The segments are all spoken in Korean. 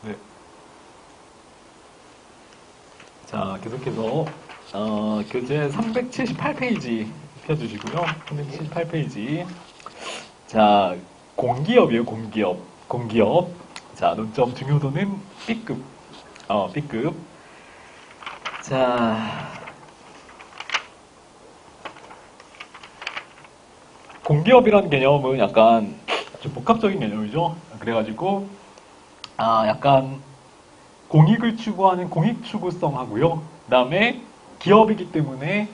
네. 자, 계속해서 교재 378페이지 펴주시고요. 378페이지. 자, 공기업이에요. 공기업. 공기업. 자, 논점 중요도는 B급. B급. 자, 공기업이라는 개념은 약간 좀 복합적인 개념이죠. 그래가지고 약간 공익을 추구하는 공익 추구성하고요. 그다음에 기업이기 때문에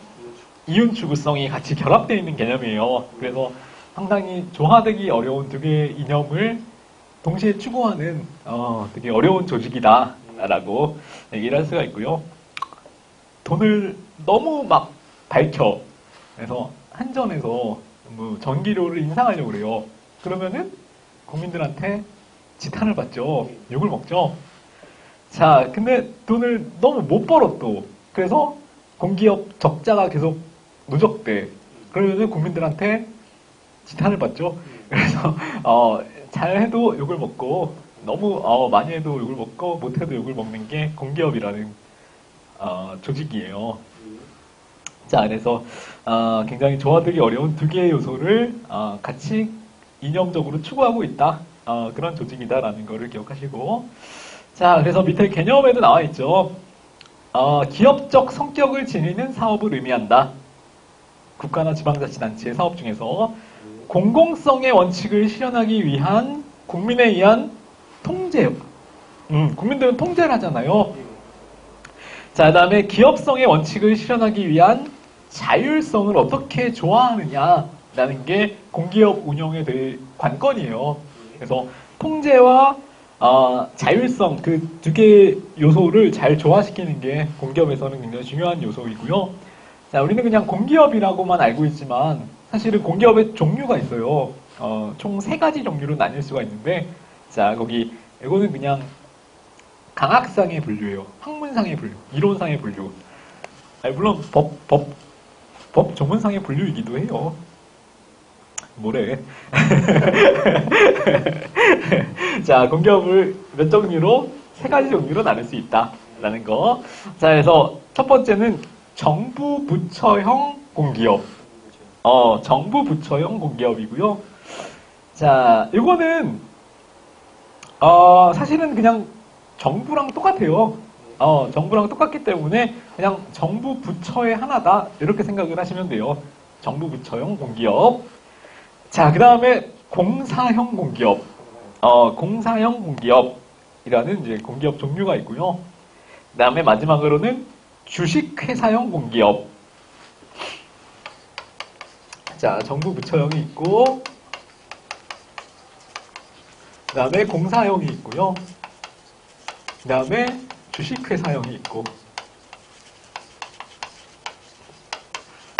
이윤 추구성이 같이 결합되어 있는 개념이에요. 그래서 상당히 조화되기 어려운 두 개의 이념을 동시에 추구하는 되게 어려운 조직이다라고 얘기를 할 수가 있고요. 돈을 너무 막 밝혀. 그래서 한전에서 뭐 전기료를 인상하려고 그래요. 그러면은 국민들한테 지탄을 받죠. 욕을 먹죠. 자, 근데 돈을 너무 못 벌어 또. 그래서 공기업 적자가 계속 누적돼. 그러면은 국민들한테 지탄을 받죠. 그래서 잘해도 욕을 먹고 너무 많이 해도 욕을 먹고 못해도 욕을 먹는 게 공기업이라는 조직이에요. 자, 그래서 굉장히 조화되기 어려운 두 개의 요소를 같이 이념적으로 추구하고 있다. 그런 조직이다라는 거를 기억하시고, 자, 그래서 밑에 개념에도 나와 있죠. 기업적 성격을 지니는 사업을 의미한다. 국가나 지방자치단체의 사업 중에서 공공성의 원칙을 실현하기 위한 국민에 의한 통제. 국민들은 통제를 하잖아요. 자, 그 다음에 기업성의 원칙을 실현하기 위한 자율성을 어떻게 조화하느냐라는 게 공기업 운영에 대해 관건이에요. 그래서 통제와 자율성 그 두 개의 요소를 잘 조화시키는 게 공기업에서는 굉장히 중요한 요소이고요. 자, 우리는 그냥 공기업이라고만 알고 있지만 사실은 공기업의 종류가 있어요. 총 3가지 종류로 나뉠 수가 있는데, 자, 거기 이거는 그냥 강학상의 분류예요. 학문상의 분류, 이론상의 분류. 물론 법 조문상의 분류이기도 해요. 뭐래. 자, 공기업을 몇 종류로? 3가지 종류로 나눌 수 있다라는 거. 자, 그래서 첫 번째는 정부 부처형 공기업. 정부 부처형 공기업이고요. 자, 이거는 사실은 그냥 정부랑 똑같아요. 정부랑 똑같기 때문에 그냥 정부 부처의 하나다 이렇게 생각을 하시면 돼요. 정부 부처형 공기업. 자, 그 다음에 공사형 공기업. 공사형 공기업이라는 이제 공기업 종류가 있고요. 그 다음에 마지막으로는 주식회사형 공기업. 자, 정부 부처형이 있고, 그 다음에 공사형이 있고요. 그 다음에 주식회사형이 있고.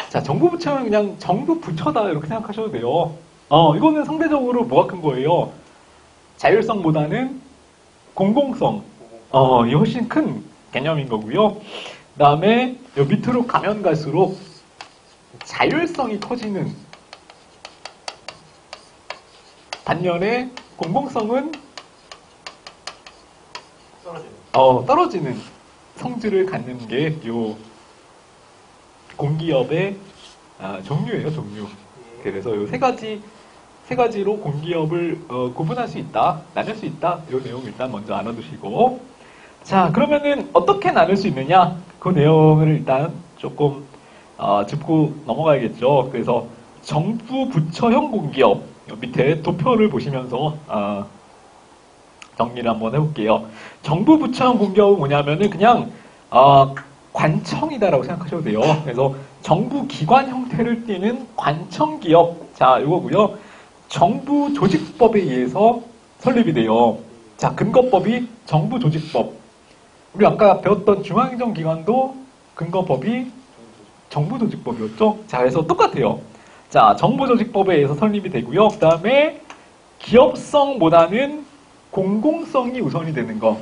자, 정부 부처는 그냥 정부 부처다 이렇게 생각하셔도 돼요. 이거는 상대적으로 뭐가 큰 거예요? 자율성보다는 공공성. 이 훨씬 큰 개념인 거고요. 그 다음에 요 밑으로 가면 갈수록 자율성이 커지는, 반면에 공공성은 떨어지는 성질을 갖는 게 요 공기업의 종류예요, 종류. 그래서 요 세 가지로 공기업을 구분할 수 있다, 나눌 수 있다. 요 내용 일단 먼저 알아두시고, 자, 그러면은 어떻게 나눌 수 있느냐? 그 내용을 일단 조금 짚고 넘어가야겠죠. 그래서 정부 부처형 공기업 밑에 도표를 보시면서 정리를 한번 해볼게요. 정부 부처형 공기업은 뭐냐면은 그냥 관청이다라고 생각하셔도 돼요. 그래서 정부 기관 형태를 띠는 관청기업. 자, 이거고요. 정부 조직법에 의해서 설립이 돼요. 자, 근거법이 정부 조직법. 우리 아까 배웠던 중앙행정기관도 근거법이 정부 조직법이었죠. 자, 그래서 똑같아요. 자, 정부 조직법에 의해서 설립이 되고요. 그 다음에 기업성보다는 공공성이 우선이 되는 거.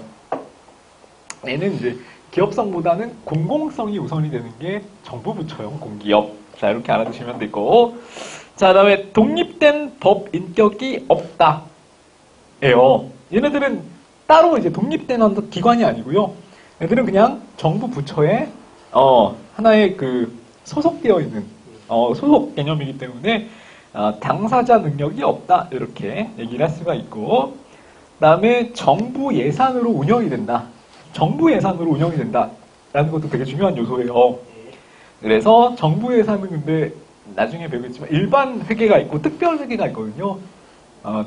얘는 이제 기업성보다는 공공성이 우선이 되는 게 정부 부처형 공기업. 자, 이렇게 알아두시면 되고. 자, 그 다음에 독립된 법 인격이 없다. 예요. 얘네들은 따로 이제 독립된 어떤 기관이 아니고요. 얘들은 그냥 정부 부처에 하나의 그 소속되어 있는 소속 개념이기 때문에 당사자 능력이 없다 이렇게 얘기를 할 수가 있고, 그다음에 정부 예산으로 운영이 된다. 정부 예산으로 운영이 된다라는 것도 되게 중요한 요소예요. 그래서 정부 예산은 근데 나중에 배우겠지만 일반 회계가 있고 특별 회계가 있거든요.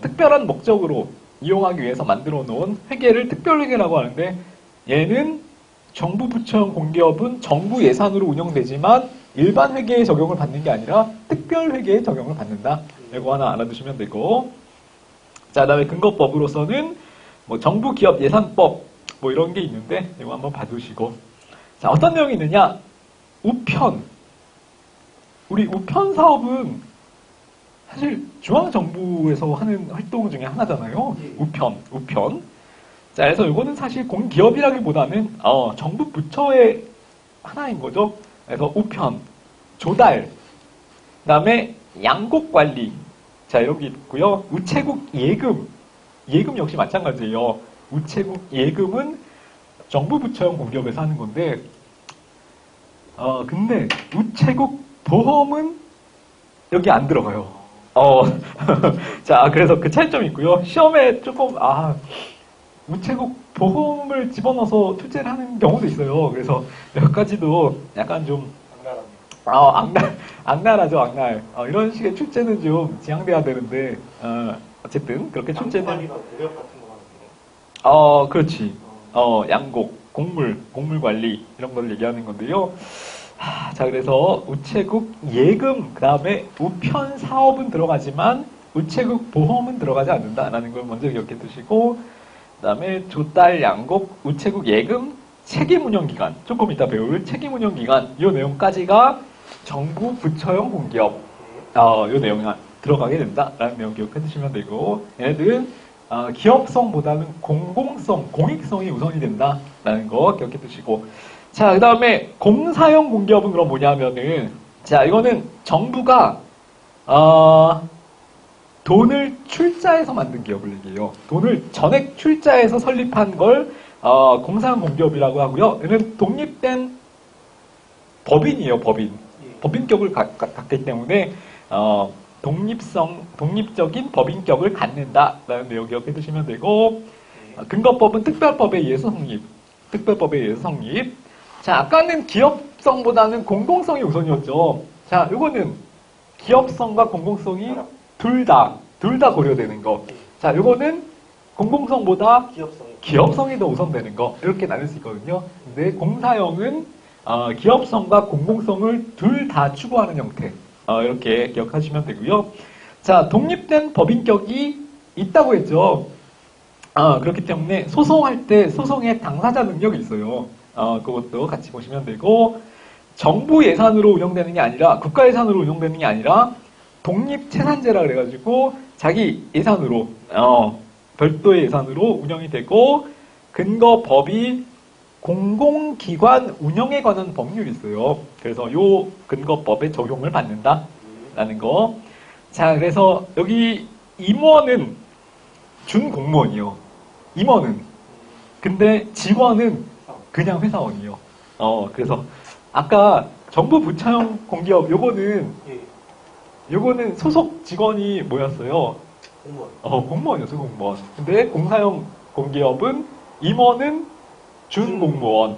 특별한 목적으로 이용하기 위해서 만들어 놓은 회계를 특별 회계라고 하는데, 얘는 정부 부처형 공기업은 정부 예산으로 운영되지만 일반 회계에 적용을 받는 게 아니라 특별 회계에 적용을 받는다. 이거 하나 알아두시면 되고, 자, 그다음에 근거법으로서는 뭐 정부 기업 예산법 뭐 이런 게 있는데 이거 한번 봐두시고, 자, 어떤 내용이 있느냐? 우편. 우리 우편 사업은 사실 중앙정부에서 하는 활동 중에 하나잖아요. 우편. 자, 그래서 이거는 사실 공기업이라기보다는 정부 부처의 하나인 거죠. 그래서 우편, 조달, 그다음에 양곡 관리. 자, 이런 게 있고요. 우체국 예금. 예금 역시 마찬가지예요. 우체국 예금은 정부 부처형 공기업에서 하는 건데, 근데 우체국 보험은 여기 안 들어가요. 자, 그래서 그 차이점이 있고요. 시험에 조금, 우체국 보험을 집어넣어서 출제를 하는 경우도 있어요. 그래서 몇 가지도 약간 좀, 악랄하죠, 악랄. 이런 식의 출제는 좀 지양돼야 되는데, 어쨌든, 그렇게 출제는. 관리가 무역 같은 거 하는 거예요? 그렇지. 양곡, 곡물 관리, 이런 걸 얘기하는 건데요. 자, 그래서 우체국 예금, 그 다음에 우편 사업은 들어가지만 우체국 보험은 들어가지 않는다라는 걸 먼저 기억해 두시고, 그 다음에 조달, 양곡, 우체국 예금, 책임운영기관, 조금 이따 배울 책임운영기관, 이 내용까지가 정부 부처형 공기업, 이 내용이 들어가게 된다라는 내용 기억해 두시면 되고, 얘네들은 기업성보다는 공공성, 공익성이 우선이 된다라는 거 기억해 두시고, 자, 그 다음에 공사형 공기업은 그럼 뭐냐면은, 자, 이거는 정부가 돈을 출자해서 만든 기업을 얘기해요. 돈을 전액 출자해서 설립한 걸 공사형 공기업이라고 하고요. 얘는 독립된 법인이에요, 법인. 법인격을 갖기 때문에 독립적인 법인격을 갖는다라는 내용 기억해 두시면 되고, 근거법은 특별법에 의해서 성립. 특별법에 의해서 성립. 자, 아까는 기업성보다는 공공성이 우선이었죠. 자, 이거는 기업성과 공공성이 둘 다 고려되는 거. 자, 이거는 공공성보다 기업성이 더 우선되는 거. 이렇게 나눌 수 있거든요. 근데 공사형은 기업성과 공공성을 둘 다 추구하는 형태. 이렇게 기억하시면 되고요. 자, 독립된 법인격이 있다고 했죠. 그렇기 때문에 소송할 때 소송의 당사자 능력이 있어요. 그것도 같이 보시면 되고, 정부 예산으로 운영되는 게 아니라 국가 예산으로 운영되는 게 아니라 독립채산제라 그래가지고 자기 예산으로 별도의 예산으로 운영이 되고, 근거법이 공공기관 운영에 관한 법률이 있어요. 그래서 요 근거법에 적용을 받는다라는 거. 자, 그래서 여기 임원은 준공무원이요. 임원은. 근데 직원은 그냥 회사원이요. 그래서 아까 정부 부처형 공기업 요거는 소속 직원이 뭐였어요? 공무원. 공무원이었어요, 공무원. 근데 공사형 공기업은 임원은 준공무원,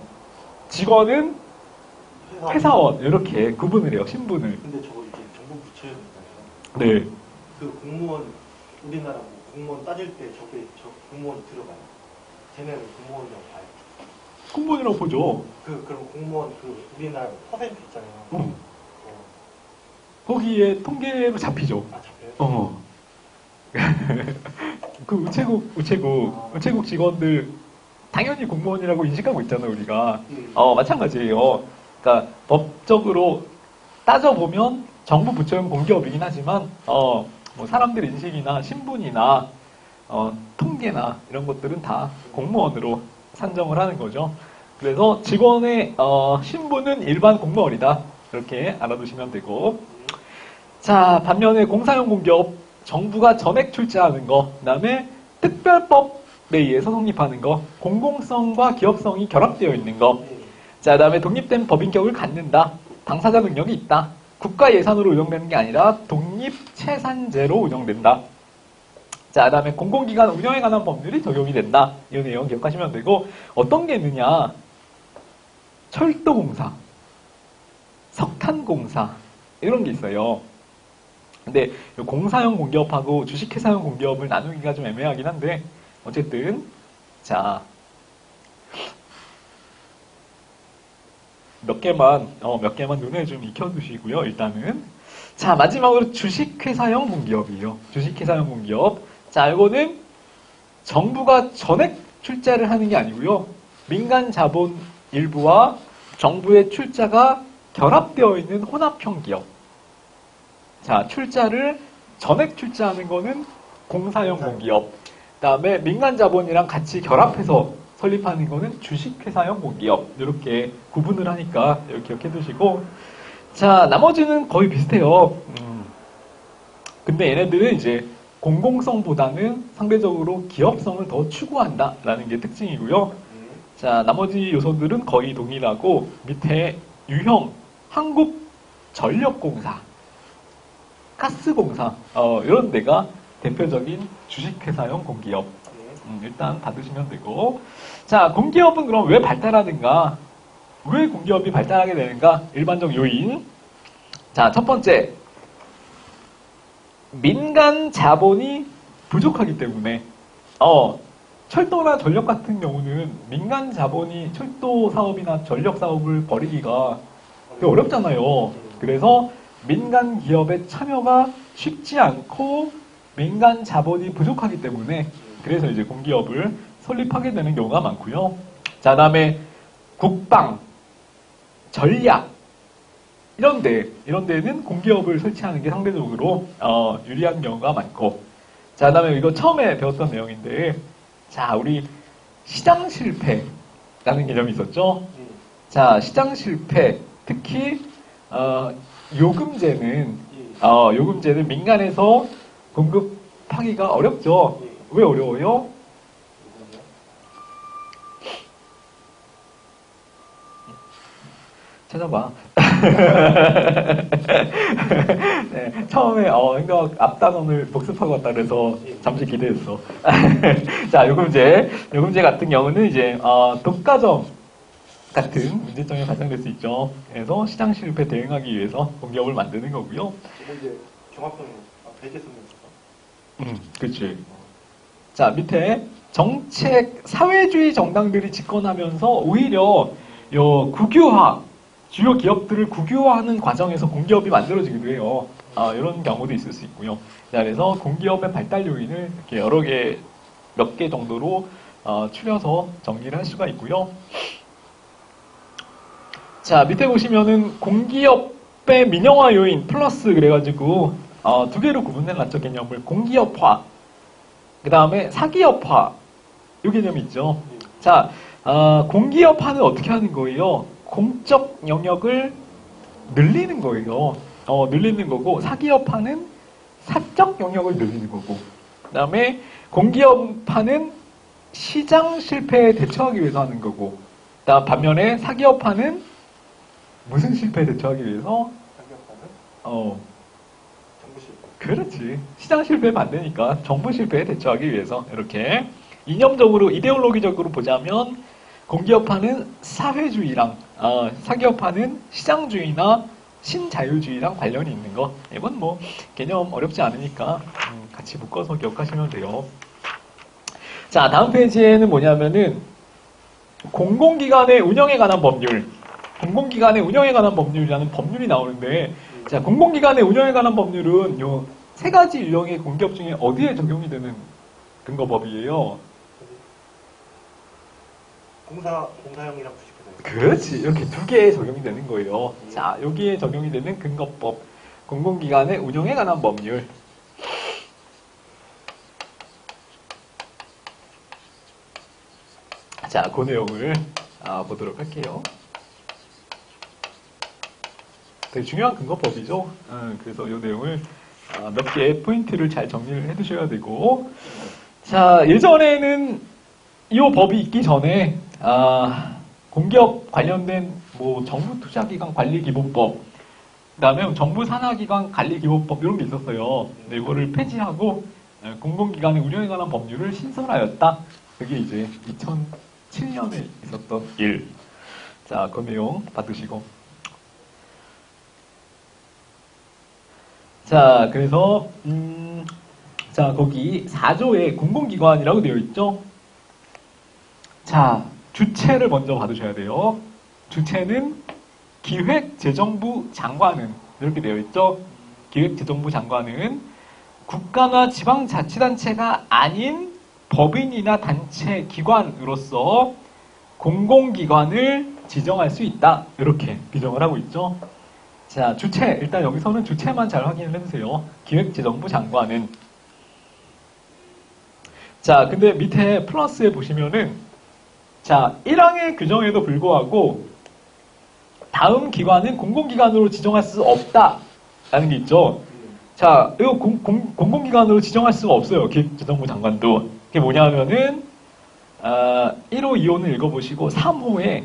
직원은 회사원, 이렇게 구분을 해요, 신분을. 근데 저거 이제 정부 부처형이잖아요. 네. 그 공무원, 우리나라 공무원 따질 때 저 공무원 들어가요. 쟤네는 공무원이라고 봐요. 공무원이라고 보죠. 그럼 공무원 우리나라 퍼센트 있잖아요. 거기에 통계로 잡히죠. 잡혀요? 그 우체국 직원들 당연히 공무원이라고 인식하고 있잖아요, 우리가. 마찬가지예요. 그러니까 법적으로 따져보면 정부 부처형 공기업이긴 하지만 뭐 사람들 인식이나 신분이나 통계나 이런 것들은 다 공무원으로 산정을 하는 거죠. 그래서 직원의 신분은 일반 공무원이다. 이렇게 알아두시면 되고, 자, 반면에 공사형 공기업, 정부가 전액 출자하는 거, 그 다음에 특별법 의해서 성립하는 거, 공공성과 기업성이 결합되어 있는 거. 예. 자, 그다음에 독립된 법인격을 갖는다. 당사자 능력이 있다. 국가 예산으로 운영되는 게 아니라 독립채산제로 운영된다. 자, 그다음에 공공기관 운영에 관한 법률이 적용이 된다. 이 내용 기억하시면 되고, 어떤 게 있느냐? 철도공사, 석탄공사 이런 게 있어요. 근데 공사형 공기업하고 주식회사형 공기업을 나누기가 좀 애매하긴 한데 어쨌든 자 몇 개만 눈에 좀 익혀두시고요. 일단은 자 마지막으로 주식회사형 공기업이에요. 주식회사형 공기업. 자 이거는 정부가 전액 출자를 하는 게 아니고요. 민간 자본 일부와 정부의 출자가 결합되어 있는 혼합형 기업. 자, 출자를 전액 출자하는 거는 공사형 공기업. 그다음에 민간 자본이랑 같이 결합해서 설립하는 거는 주식회사형 공기업. 이렇게 구분을 하니까 이렇게 기억해 두시고. 자, 나머지는 거의 비슷해요. 근데 얘네들은 이제 공공성보다는 상대적으로 기업성을 더 추구한다라는 게 특징이고요. 자, 나머지 요소들은 거의 동일하고 밑에 유형, 한국전력공사, 가스공사 이런 데가 대표적인 주식회사형 공기업. 일단 받으시면 되고 자 공기업은 그럼 왜 발달하는가? 왜 공기업이 발달하게 되는가? 일반적 요인. 자, 첫 번째 민간 자본이 부족하기 때문에 철도나 전력 같은 경우는 민간 자본이 철도 사업이나 전력 사업을 벌이기가 되게 어렵잖아요. 그래서 민간 기업의 참여가 쉽지 않고 민간 자본이 부족하기 때문에 그래서 이제 공기업을 설립하게 되는 경우가 많고요. 자, 다음에 국방, 전략 이런 데는 공기업을 설치하는 게 상대적으로 유리한 경우가 많고. 자, 그다음에 이거 처음에 배웠던 내용인데 자, 우리 시장 실패라는 개념이 있었죠. 자, 시장 실패 특히 요금제는 민간에서 공급하기가 어렵죠. 왜 어려워요? 찾아봐. 네, 처음에 이거 앞단원을 복습하고 왔다 그래서 잠시 기대했어. 자, 요금제 같은 경우는 이제 독과점 같은 문제점이 발생될 수 있죠. 그래서 시장 실패 대응하기 위해서 공기업을 만드는 거고요. 이제 종합성 대개성이 있어서. 그렇지. 자, 밑에 정책 사회주의 정당들이 집권하면서 오히려 요 국유화 주요 기업들을 국유화하는 과정에서 공기업이 만들어지기도 해요. 이런 경우도 있을 수 있고요. 자, 그래서 공기업의 발달 요인을 이렇게 여러 개, 몇 개 정도로 추려서 정리를 할 수가 있고요. 자, 밑에 보시면은 공기업의 민영화 요인 플러스 그래가지고 두 개로 구분해놨죠. 개념을 공기업화, 그 다음에 사기업화 이 개념이 있죠. 자, 공기업화는 어떻게 하는 거예요? 공적 영역을 늘리는 거예요. 늘리는 거고, 사기업화는 사적 영역을 늘리는 거고, 그 다음에 공기업화는 시장 실패에 대처하기 위해서 하는 거고, 그다음 반면에 사기업화는 무슨 실패에 대처하기 위해서? 사기업화는 정부 실패. 그렇지. 시장 실패 반대니까 정부 실패에 대처하기 위해서 이렇게 이념적으로 이데올로기적으로 보자면 공기업화는 사회주의랑 사기업화는 시장주의나 신자유주의랑 관련이 있는 거. 이건 뭐 개념 어렵지 않으니까 같이 묶어서 기억하시면 돼요. 자, 다음 페이지에는 뭐냐면은 공공기관의 운영에 관한 법률. 공공기관의 운영에 관한 법률이라는 법률이 나오는데, 자, 공공기관의 운영에 관한 법률은 요 세 가지 유형의 공기업 중에 어디에 적용이 되는 근거법이에요? 공사형이랑 주식회사. 그렇지. 이렇게 두 개에 적용이 되는 거예요. 자, 여기에 적용이 되는 근거법. 공공기관의 운영에 관한 법률. 자, 그 내용을 보도록 할게요. 되게 중요한 근거법이죠. 그래서 이 내용을 몇 개의 포인트를 잘 정리를 해두셔야 되고, 자, 예전에는 이 법이 있기 전에 공기업 관련된 뭐 정부투자기관 관리기본법, 그다음에 정부산하기관 관리기본법 이런 게 있었어요. 근데 이거를 폐지하고 공공기관의 운영에 관한 법률을 신설하였다. 그게 이제 2007년에 있었던 일. 자, 그 내용 받으시고. 자, 그래서 자, 거기 4조에 공공기관이라고 되어 있죠. 자, 주체를 먼저 받으셔야 돼요. 주체는 기획재정부 장관은 이렇게 되어 있죠. 기획재정부 장관은 국가나 지방자치단체가 아닌 법인이나 단체 기관으로서 공공기관을 지정할 수 있다. 이렇게 규정을 하고 있죠. 자, 주체. 일단 여기서는 주체만 잘 확인을 해주세요. 기획재정부 장관은. 자, 근데 밑에 플러스에 보시면은 자, 1항의 규정에도 불구하고 다음 기관은 공공기관으로 지정할 수 없다라는 게 있죠. 자, 이거 공공기관으로 지정할 수가 없어요. 기획재정부 장관도. 그게 뭐냐면은 1호, 2호는 읽어보시고 3호에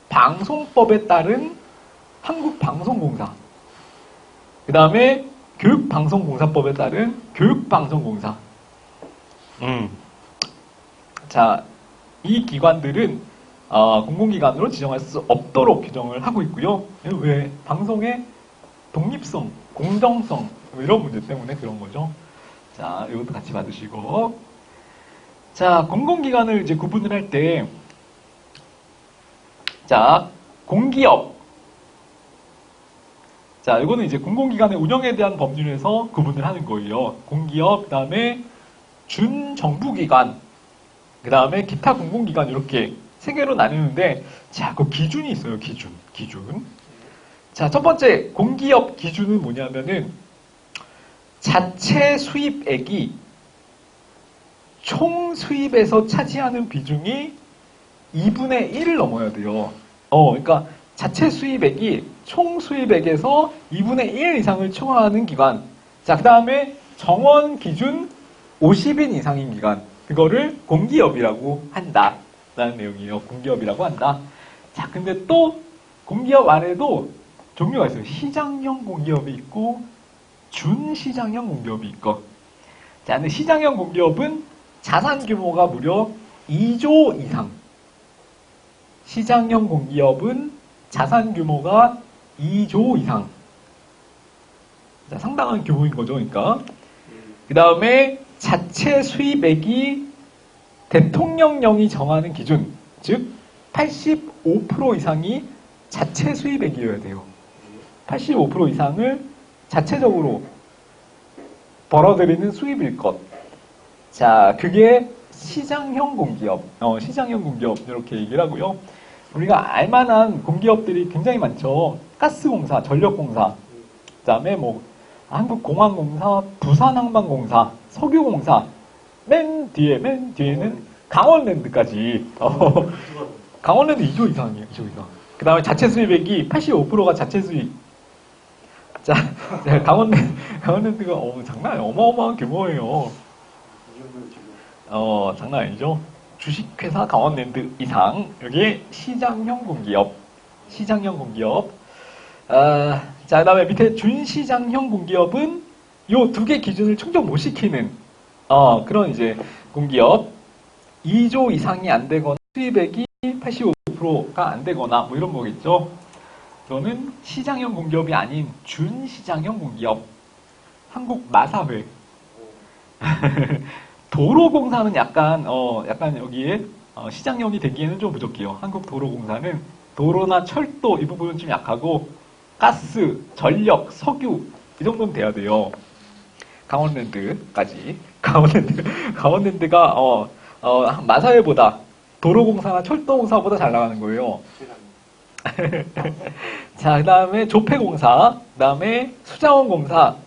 방송법에 따른 한국방송공사, 그 다음에 교육방송공사법에 따른 교육방송공사. 자, 이 기관들은 공공기관으로 지정할 수 없도록 규정을 하고 있고요. 왜? 방송의 독립성, 공정성 이런 문제 때문에 그런 거죠. 자, 이것도 같이 받으시고. 자, 공공기관을 이제 구분을 할 때, 자, 공기업. 자, 이거는 이제 공공기관의 운영에 대한 법률에서 구분을 하는 거예요. 공기업, 그 다음에 준정부기관, 그 다음에 기타 공공기관 이렇게 세 개로 나뉘는데, 자, 그 기준이 있어요. 기준. 자, 첫 번째 공기업 기준은 뭐냐면은 자체 수입액이 총 수입에서 차지하는 비중이 2분의 1을 넘어야 돼요. 그러니까 자체 수입액이 총 수입액에서 2분의 1 이상을 초과하는 기관. 자, 그 다음에 정원 기준 50인 이상인 기관. 그거를 공기업이라고 한다. 라는 내용이에요. 공기업이라고 한다. 자, 근데 또 공기업 안에도 종류가 있어요. 시장형 공기업이 있고 준시장형 공기업이 있고. 자, 근데 시장형 공기업은 자산 규모가 무려 2조 이상. 시장형 공기업은 자산 규모가 2조 이상. 자, 상당한 규모인 거죠, 그러니까. 그 다음에 자체 수입액이 대통령령이 정하는 기준, 즉 85% 이상이 자체 수입액이어야 돼요. 85% 이상을 자체적으로 벌어들이는 수입일 것. 자, 그게 시장형 공기업, 시장형 공기업 이렇게 얘기를 하고요. 우리가 알만한 공기업들이 굉장히 많죠. 가스공사, 전력공사, 그다음에 뭐 한국공항공사, 부산항만공사, 석유공사, 맨 뒤에는 강원랜드까지. 강원랜드 2조 이상이에요. 2조 이상. 그 다음에 자체 수입액이 85%가 자체 수입. 자, 강원랜드가 장난 아니에요. 어마어마한 규모예요. 장난 아니죠. 주식회사 강원랜드 이상. 여기 시장형 공기업. 시장형 공기업. 자, 그 다음에 밑에 준시장형 공기업은 요 두 개 기준을 충족 못 시키는 그런 이제 공기업. 2조 이상이 안 되거나 수입액이 85%가 안 되거나 뭐 이런 거겠죠. 저는 시장형 공기업이 아닌 준시장형 공기업. 한국 마사회. 도로공사는 약간 여기에 시장형이 되기에는 좀 부족해요. 한국 도로공사는 도로나 철도 이 부분은 좀 약하고 가스, 전력, 석유 이 정도는 돼야 돼요. 강원랜드까지. 강원랜드가 마사회보다 도로공사나 철도공사보다 잘 나가는 거예요. 자, 그 다음에 조폐공사, 그 다음에 수자원공사,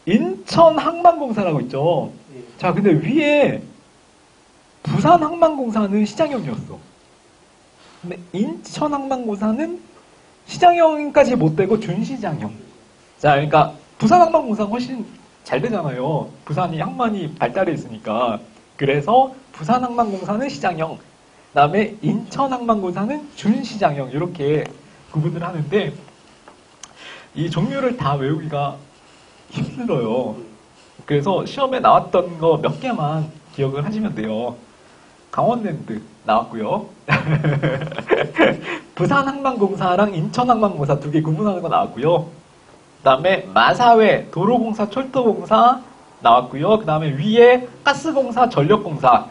인천항만공사라고 있죠. 자, 근데 위에 부산항만공사는 시장형이었어. 근데 인천항만공사는 시장형까지 못 되고 준시장형. 자, 그러니까 부산항만공사가 훨씬 잘 되잖아요. 부산이 항만이 발달해 있으니까. 그래서 부산항만공사는 시장형, 그다음에 인천항만공사는 준시장형 이렇게 구분을 하는데 이 종류를 다 외우기가 힘들어요. 그래서 시험에 나왔던 거 몇 개만 기억을 하시면 돼요. 강원랜드 나왔고요. 부산항만공사랑 인천항만공사 두 개 구분하는 거 나왔고요. 그 다음에 마사회, 도로공사, 철도공사 나왔고요. 그 다음에 위에 가스공사, 전력공사,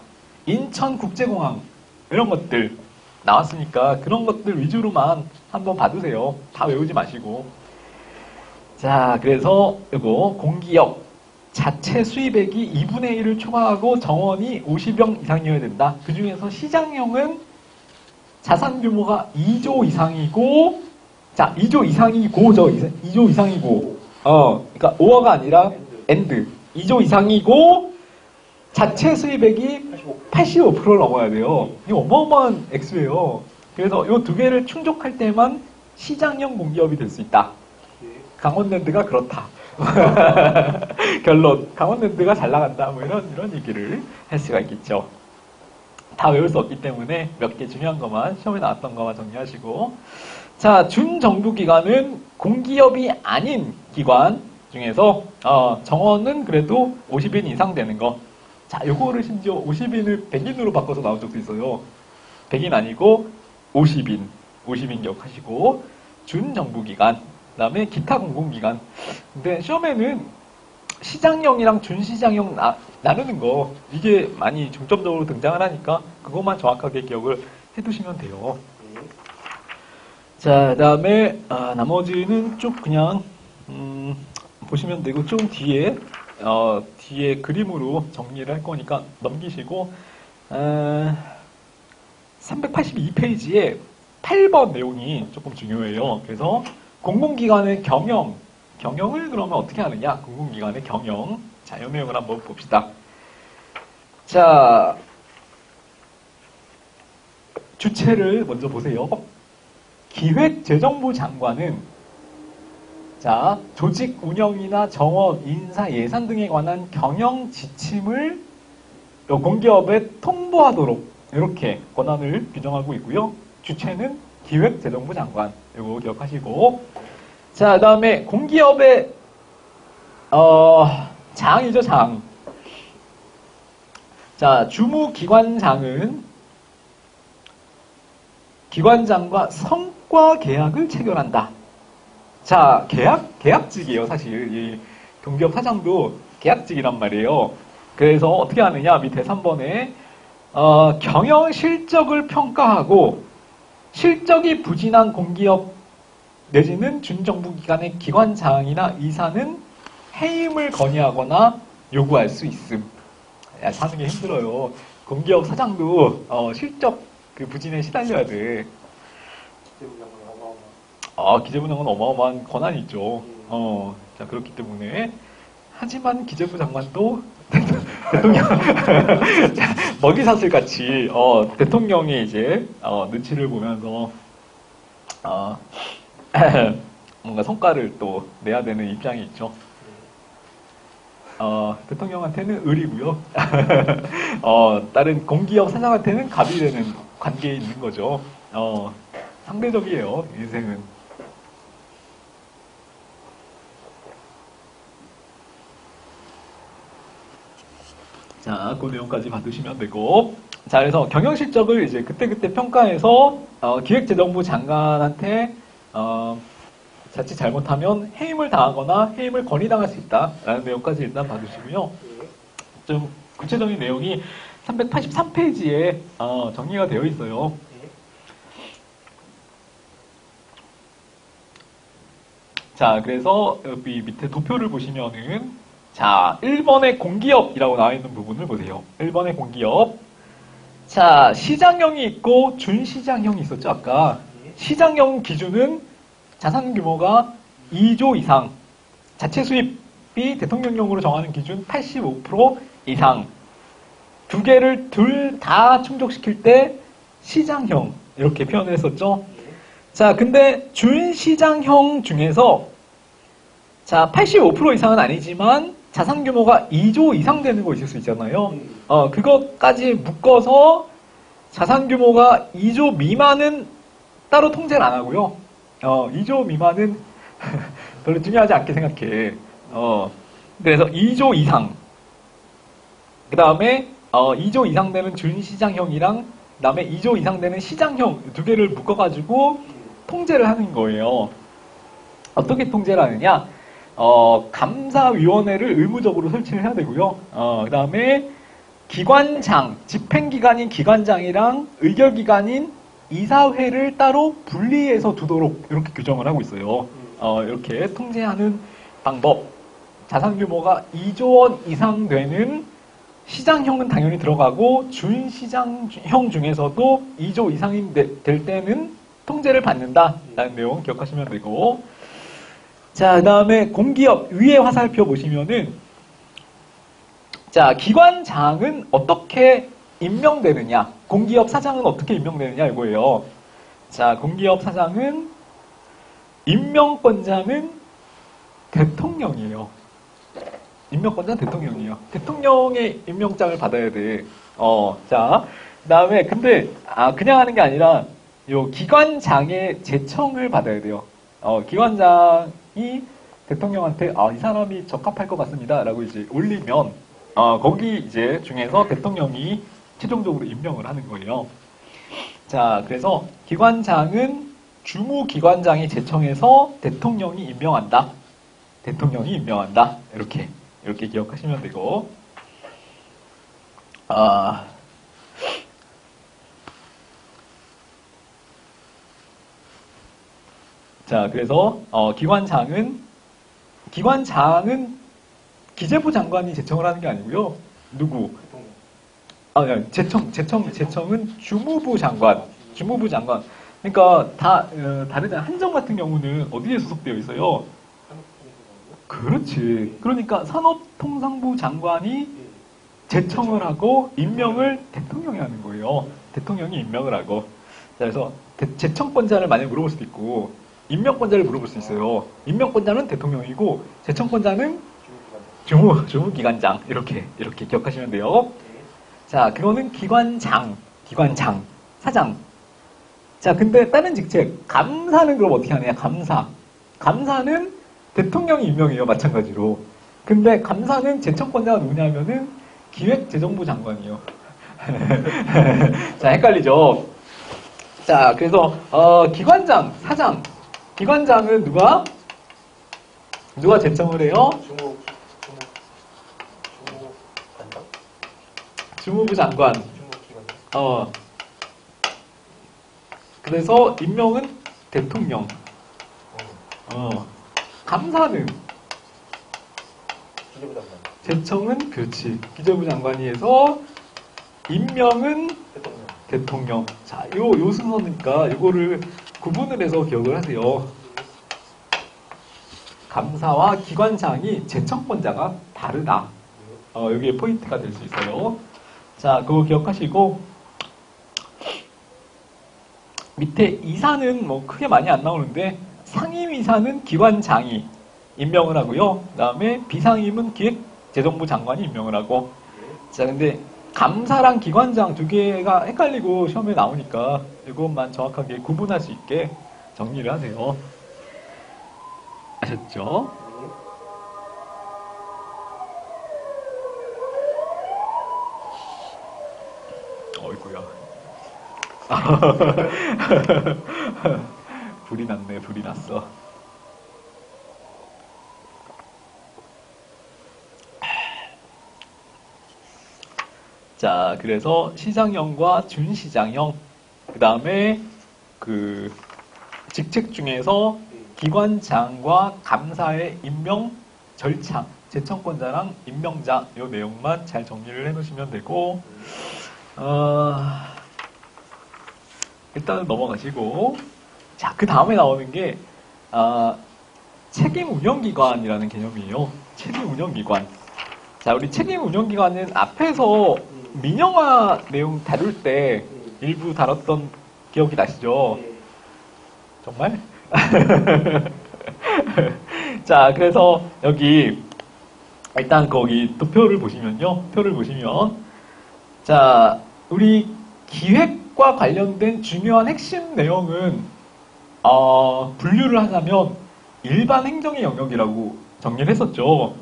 인천국제공항 이런 것들 나왔으니까 그런 것들 위주로만 한번 봐두세요. 다 외우지 마시고. 자, 그래서 이거 공기업 자체 수입액이 2분의 1을 초과하고 정원이 50영 이상이어야 된다. 그 중에서 시장형은 자산 규모가 2조 이상이고, 자, 2조 이상이고죠. 2조 이상이고. 그러니까 5어가 아니라 엔드. 2조 이상이고, 자체 수입액이 85%를 넘어야 돼요. 이거 어마어마한 액수예요. 그래서 이 두 개를 충족할 때만 시장형 공기업이 될 수 있다. 강원랜드가 그렇다. 결론, 강원랜드가 잘 나간다. 뭐 이런 얘기를 할 수가 있겠죠. 다 외울 수 없기 때문에 몇 개 중요한 것만, 시험에 나왔던 것만 정리하시고. 자, 준정부기관은 공기업이 아닌 기관 중에서, 정원은 그래도 50인 이상 되는 거. 자, 요거를 심지어 50인을 100인으로 바꿔서 나온 적도 있어요. 100인 아니고 50인 기억하시고, 준정부기관, 그 다음에 기타 공공기관. 근데 시험에는 시장형이랑 준시장형 나누는 거, 이게 많이 중점적으로 등장을 하니까 그것만 정확하게 기억을 해두시면 돼요. 자, 그 다음에 나머지는 쭉 그냥 보시면 되고, 좀 뒤에 그림으로 정리를 할 거니까 넘기시고, 382페이지에 8번 내용이 조금 중요해요. 그래서 공공기관의 경영을 그러면 어떻게 하느냐? 공공기관의 경영. 자, 이 내용을 한번 봅시다. 자, 주체를 먼저 보세요. 기획재정부 장관은, 자, 조직 운영이나 정원, 인사, 예산 등에 관한 경영 지침을 공기업에 통보하도록 이렇게 권한을 규정하고 있고요. 주체는 기획재정부 장관. 이거 기억하시고. 자, 그 다음에 공기업의 장이죠, 장. 자, 주무기관장은 기관장과 성과 계약을 체결한다. 자, 계약직이에요, 사실. 이 공기업 사장도 계약직이란 말이에요. 그래서 어떻게 하느냐, 밑에 3번에 경영 실적을 평가하고 실적이 부진한 공기업 내지는 준정부기관의 기관장이나 이사는 해임을 건의하거나 요구할 수 있음. 야, 사는 게 힘들어요. 공기업 사장도 실적 그 부진에 시달려야 돼. 기재부 장관은 어마어마한 권한이 있죠. 자, 그렇기 때문에. 하지만 기재부 장관도 대통령, 먹이사슬 같이, 대통령의 이제, 눈치를 보면서, 뭔가 성과를 또 내야 되는 입장이 있죠. 대통령한테는 을이고요. 다른 공기업 사장한테는 갑이 되는 관계에 있는 거죠. 상대적이에요, 인생은. 자, 그 내용까지 받으시면 되고. 자, 그래서 경영실적을 이제 그때그때 평가해서, 기획재정부 장관한테, 자칫 잘못하면 해임을 당하거나 해임을 건의당할 수 있다라는 내용까지 일단 봐주시고요. 좀 구체적인 내용이 383페이지에 정리가 되어 있어요. 자, 그래서 여기 밑에 도표를 보시면은, 자, 1번의 공기업이라고 나와 있는 부분을 보세요. 1번의 공기업. 자, 시장형이 있고 준시장형이 있었죠, 아까. 시장형 기준은 자산 규모가 2조 이상, 자체 수입이 대통령령으로 정하는 기준 85% 이상. 두 개를 둘 다 충족시킬 때 시장형, 이렇게 표현을 했었죠. 자, 근데 준시장형 중에서, 자, 85% 이상은 아니지만, 자산 규모가 2조 이상 되는 거 있을 수 있잖아요. 그것까지 묶어서 자산 규모가 2조 미만은 따로 통제를 안 하고요. 2조 미만은 별로 중요하지 않게 생각해. 그래서 2조 이상. 그 다음에 2조 이상 되는 준시장형이랑 그 다음에 2조 이상 되는 시장형 두 개를 묶어가지고 통제를 하는 거예요. 어떻게 통제를 하느냐? 감사위원회를 의무적으로 설치를 해야 되고요. 그 다음에 기관장, 집행기관인 기관장이랑 의결기관인 이사회를 따로 분리해서 두도록 이렇게 규정을 하고 있어요. 이렇게 통제하는 방법. 자산 규모가 2조 원 이상 되는 시장형은 당연히 들어가고 준시장형 중에서도 2조 이상이 될 때는 통제를 받는다라는 내용 기억하시면 되고, 자, 그 다음에 공기업 위에 화살표 보시면은, 자, 기관장은 어떻게 임명되느냐, 공기업 사장은 어떻게 임명되느냐 이거예요. 자, 공기업 사장은 임명권자는 대통령이에요. 임명권자는 대통령이에요. 대통령의 임명장을 받아야 돼. 자, 그 다음에 근데 그냥 하는 게 아니라 요 기관장의 제청을 받아야 돼요. 기관장이 대통령한테 이 사람이 적합할 것 같습니다 라고 이제 올리면 거기 이제 중에서 대통령이 최종적으로 임명을 하는 거예요. 자, 그래서 기관장은 주무기관장이 제청해서 대통령이 임명한다. 대통령이 임명한다. 이렇게 기억하시면 되고, 자, 그래서 기관장은 기재부 장관이 제청을 하는 게 아니고요. 누구? 아니, 제청은 주무부 장관. 그러니까 다르잖아요. 한정 같은 경우는 어디에 소속되어 있어요? 그렇지. 그러니까 산업통상부 장관이 제청을 하고 임명을 대통령이 하는 거예요. 대통령이 임명을 하고. 자, 그래서 제청권자를 만약에 물어볼 수도 있고 임명권자를 물어볼 수 있어요. 임명권자는 대통령이고 제청권자는 주무기관장. 이렇게 기억하시면 돼요. 자, 그거는 기관장, 사장. 자, 근데 다른 직책, 감사는 그럼 어떻게 하느냐? 감사는 대통령이 임명해요, 마찬가지로. 근데 감사는 제청권자가 누구냐면은 기획재정부 장관이요. 자, 헷갈리죠? 자, 그래서 기관장, 사장. 기관장은 누가 제청을 해요? 주무부 장관. 그래서 임명은 대통령. 감사는 기재부 장관. 제청은 그렇지. 기재부 장관이 해서 임명은 대통령. 자, 요 순서니까 이거를 구분을 해서 기억을 하세요. 감사와 기관장이 제청권자가 다르다. 여기에 포인트가 될 수 있어요. 자, 그거 기억하시고, 밑에 이사는 뭐 크게 많이 안 나오는데 상임이사는 기관장이 임명을 하고요. 그 다음에 비상임은 기획재정부 장관이 임명을 하고. 자, 근데 감사랑 기관장 두 개가 헷갈리고 시험에 나오니까 이것만 정확하게 구분할 수 있게 정리를 하세요. 아셨죠? 어이구야. 불이 났네, 불이 났어. 자, 그래서 시장형과 준시장형, 그 다음에 그 직책 중에서 기관장과 감사의 임명 절차, 제청권자랑 임명자 이 내용만 잘 정리를 해놓으시면 되고, 일단은 넘어가시고, 자, 그 다음에 나오는 게 책임 운영기관이라는 개념이에요. 책임 운영기관. 자, 우리 책임 운영기관은 앞에서 민영화 내용 다룰 때 일부 다뤘던 기억이 나시죠? 정말? 자, 그래서 여기 일단 거기 또 표를 보시면요. 표를 보시면 자, 우리 기획과 관련된 중요한 핵심 내용은 분류를 하자면 일반 행정의 영역이라고 정리를 했었죠.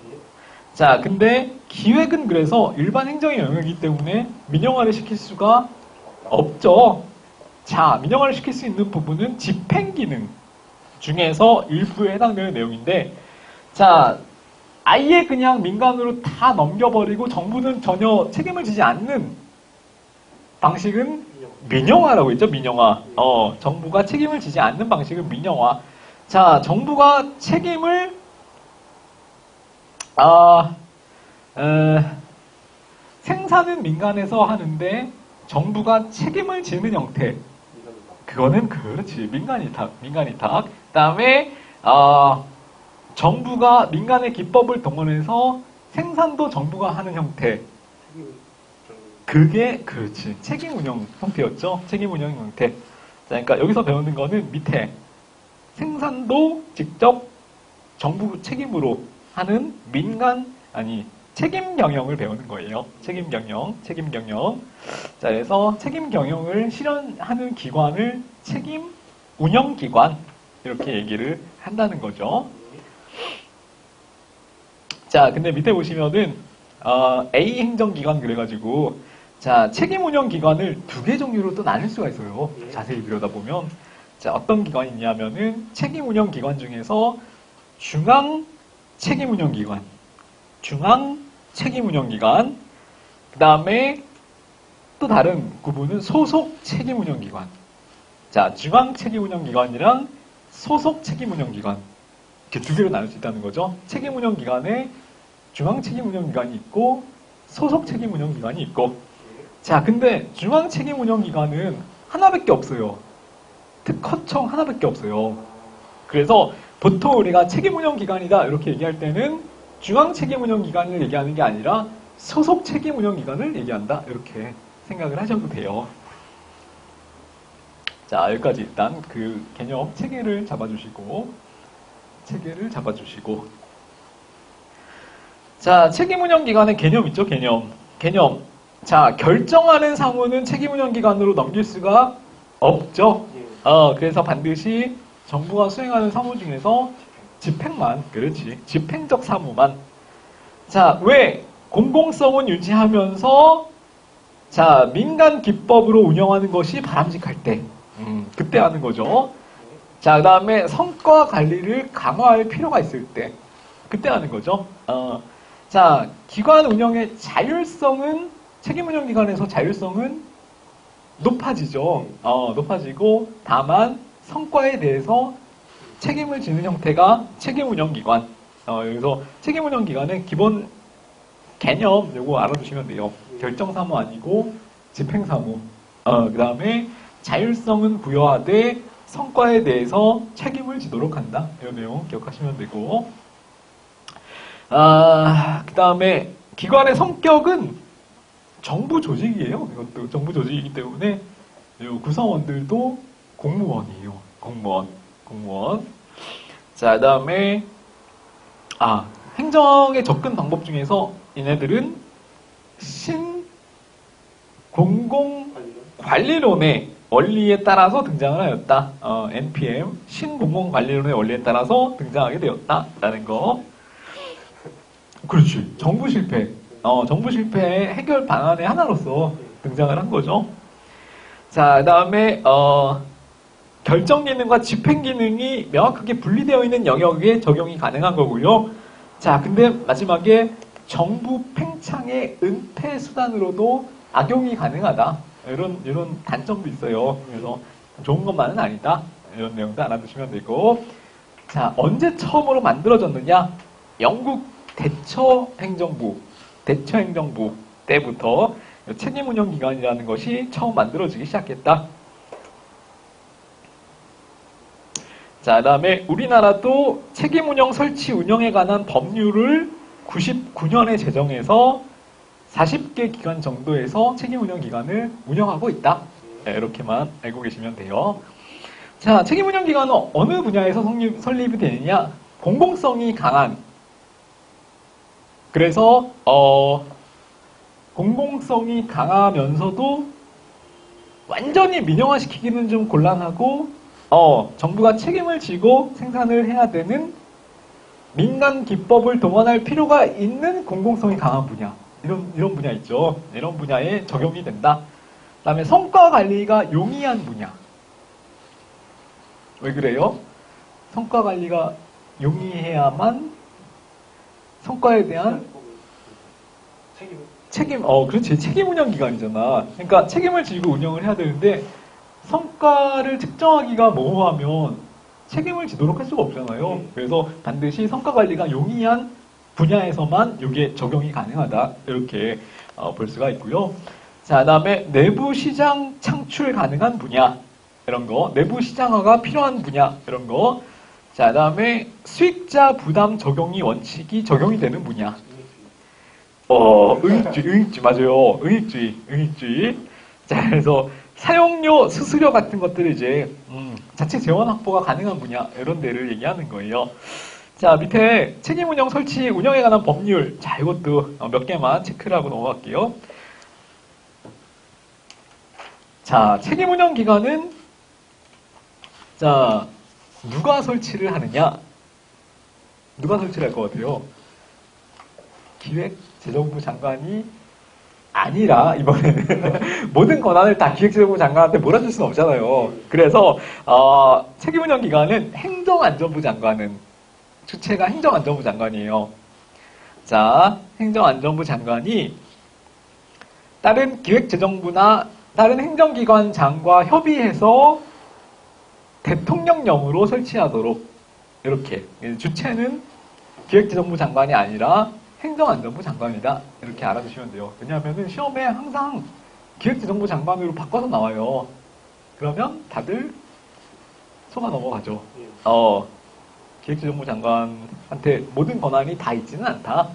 자, 근데 기획은 그래서 일반 행정의 영역이기 때문에 민영화를 시킬 수가 없죠. 자, 민영화를 시킬 수 있는 부분은 집행 기능 중에서 일부에 해당되는 내용인데, 자, 아예 그냥 민간으로 다 넘겨버리고 정부는 전혀 책임을 지지 않는 방식은 민영화라고 했죠, 민영화. 정부가 책임을 지지 않는 방식은 민영화. 자, 정부가 책임을, 생산은 민간에서 하는데 정부가 책임을 지는 형태. 그거는 그렇지. 민간이탁. 그 다음에, 정부가 민간의 기법을 동원해서 생산도 정부가 하는 형태. 그게 그렇지. 책임 운영 형태였죠. 책임 운영 형태. 자, 그러니까 여기서 배우는 거는 밑에 생산도 직접 정부 책임으로 하는 책임 경영을 배우는 거예요. 책임 경영. 자, 그래서 책임 경영을 실현하는 기관을 책임 운영 기관 이렇게 얘기를 한다는 거죠. 자, 근데 밑에 보시면은 A 행정기관 그래가지고 자, 책임 운영 기관을 두 개 종류로 또 나눌 수가 있어요. 자세히 들여다보면 자, 어떤 기관이 있냐면은 책임 운영 기관 중에서 중앙 책임 운영 기관, 그 다음에 또 다른 구분은 소속 책임 운영 기관. 자, 중앙 책임 운영 기관이랑 소속 책임 운영 기관 이렇게 두 개로 나눌 수 있다는 거죠. 책임 운영 기관에 중앙 책임 운영 기관이 있고 소속 책임 운영 기관이 있고. 자, 근데 중앙 책임 운영 기관은 하나밖에 없어요. 특허청 하나밖에 없어요. 그래서 보통 우리가 책임 운영 기관이다 이렇게 얘기할 때는 중앙 책임 운영 기관을 얘기하는 게 아니라 소속 책임 운영 기관을 얘기한다 이렇게 생각을 하셔도 돼요. 자, 여기까지 일단 그 개념 체계를 잡아주시고 자, 책임 운영 기관의 개념 있죠? 개념. 자, 결정하는 사무는 책임 운영 기관으로 넘길 수가 없죠. 그래서 반드시 정부가 수행하는 사무 중에서 집행만, 그렇지. 집행적 사무만. 자, 왜? 공공성은 유지하면서 자, 민간 기법으로 운영하는 것이 바람직할 때. 그때 하는 거죠. 자, 그 다음에 성과 관리를 강화할 필요가 있을 때. 그때 하는 거죠. 자, 기관 운영의 자율성은, 책임 운영 기관에서 자율성은 높아지죠. 높아지고, 다만 성과에 대해서 책임을 지는 형태가 책임 운영 기관. 여기서 책임 운영 기관의 기본 개념, 요거 알아두시면 돼요. 결정 사무 아니고 집행 사무. 그 다음에 자율성은 부여하되 성과에 대해서 책임을 지도록 한다. 이 내용 기억하시면 되고. 그 다음에 기관의 성격은 정부 조직이에요. 이것도 정부 조직이기 때문에 구성원들도 공무원이에요. 공무원. 자, 그 다음에 행정의 접근 방법 중에서 얘네들은 신공공관리론의 원리에 따라서 등장을 하였다. NPM, 신공공관리론의 원리에 따라서 등장하게 되었다라는 거. 그렇지. 정부 실패. 정부 실패의 해결 방안의 하나로서 등장을 한 거죠. 자, 그 다음에, 결정 기능과 집행 기능이 명확하게 분리되어 있는 영역에 적용이 가능한 거고요. 자, 근데 마지막에 정부 팽창의 은폐 수단으로도 악용이 가능하다. 이런 단점도 있어요. 그래서 좋은 것만은 아니다. 이런 내용도 알아두시면 되고. 자, 언제 처음으로 만들어졌느냐? 영국 대처행정부 때부터 책임운영기관이라는 것이 처음 만들어지기 시작했다. 자, 그 다음에 우리나라도 책임운영 설치 운영에 관한 법률을 99년에 제정해서 40개 기관 정도에서 책임운영기관을 운영하고 있다. 네, 이렇게만 알고 계시면 돼요. 자, 책임운영기관은 어느 분야에서 설립이 되느냐? 공공성이 강한 그래서 공공성이 강하면서도 완전히 민영화시키기는 좀 곤란하고 정부가 책임을 지고 생산을 해야 되는 민간 기법을 동원할 필요가 있는 공공성이 강한 분야 이런 분야 있죠. 이런 분야에 적용이 된다. 그다음에 성과 관리가 용이한 분야. 왜 그래요? 성과 관리가 용이해야만 성과에 대한 책임. 그렇지. 책임 운영 기관이잖아. 그러니까 책임을 지고 운영을 해야 되는데 성과를 측정하기가 모호하면 책임을 지도록 할 수가 없잖아요. 그래서 반드시 성과 관리가 용이한 분야에서만 이게 적용이 가능하다. 이렇게 볼 수가 있고요. 자, 그다음에 내부 시장 창출 가능한 분야. 이런 거. 내부 시장화가 필요한 분야. 이런 거. 자, 그다음에 수익자 부담 적용이 원칙이 적용이 되는 분야. 의익주의, 맞아요. 의익주의. 자, 그래서 사용료, 수수료 같은 것들을 이제, 자체 재원 확보가 가능한 분야, 이런 데를 얘기하는 거예요. 자, 밑에 책임 운영 설치, 운영에 관한 법률. 자, 이것도 몇 개만 체크를 하고 넘어갈게요. 자, 책임 운영 기관은, 자, 누가 설치를 하느냐? 누가 설치를 할 것 같아요? 기획재정부 장관이 아니라 이번에는 모든 권한을 다 기획재정부 장관한테 몰아줄 수는 없잖아요. 그래서 책임운영기관은 행정안전부 장관은 주체가 행정안전부 장관이에요. 자, 행정안전부 장관이 다른 기획재정부나 다른 행정기관장과 협의해서 대통령령으로 설치하도록 이렇게 주체는 기획재정부 장관이 아니라 행정안전부 장관이다. 이렇게 알아두시면 돼요. 왜냐하면 시험에 항상 기획재정부 장관으로 바꿔서 나와요. 그러면 다들 속아 넘어가죠. 기획재정부 장관한테 모든 권한이 다 있지는 않다.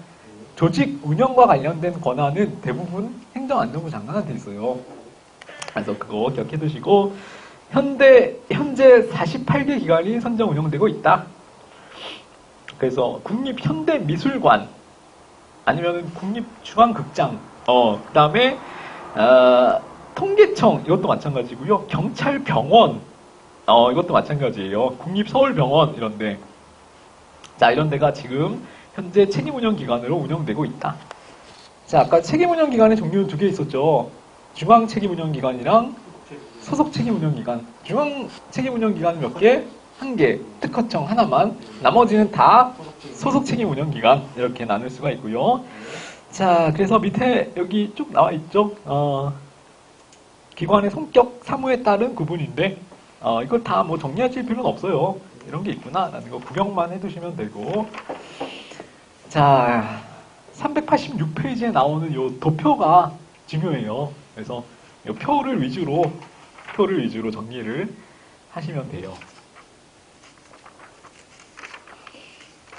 조직 운영과 관련된 권한은 대부분 행정안전부 장관한테 있어요. 그래서 그거 기억해 두시고 현재 48개 기관이 선정 운영되고 있다. 그래서 국립현대미술관 아니면 국립중앙극장, 그 다음에, 통계청, 이것도 마찬가지고요. 경찰병원, 이것도 마찬가지예요. 국립서울병원, 이런데. 자, 이런 데가 지금 현재 책임운영기관으로 운영되고 있다. 자, 아까 책임운영기관의 종류는 두 개 있었죠. 중앙책임운영기관이랑 소속책임운영기관. 중앙책임운영기관은 몇 개? 한 개. 특허청 하나만. 나머지는 다 소속책임운영기관. 이렇게 나눌 수가 있고요. 자, 그래서 밑에 여기 쭉 나와 있죠. 기관의 성격, 사무에 따른 구분인데, 이걸 다 뭐 정리하실 필요는 없어요. 이런 게 있구나. 라는 거 구경만 해두시면 되고. 자, 386페이지에 나오는 요 도표가 중요해요. 그래서 요 표를 위주로 정리를 하시면 돼요.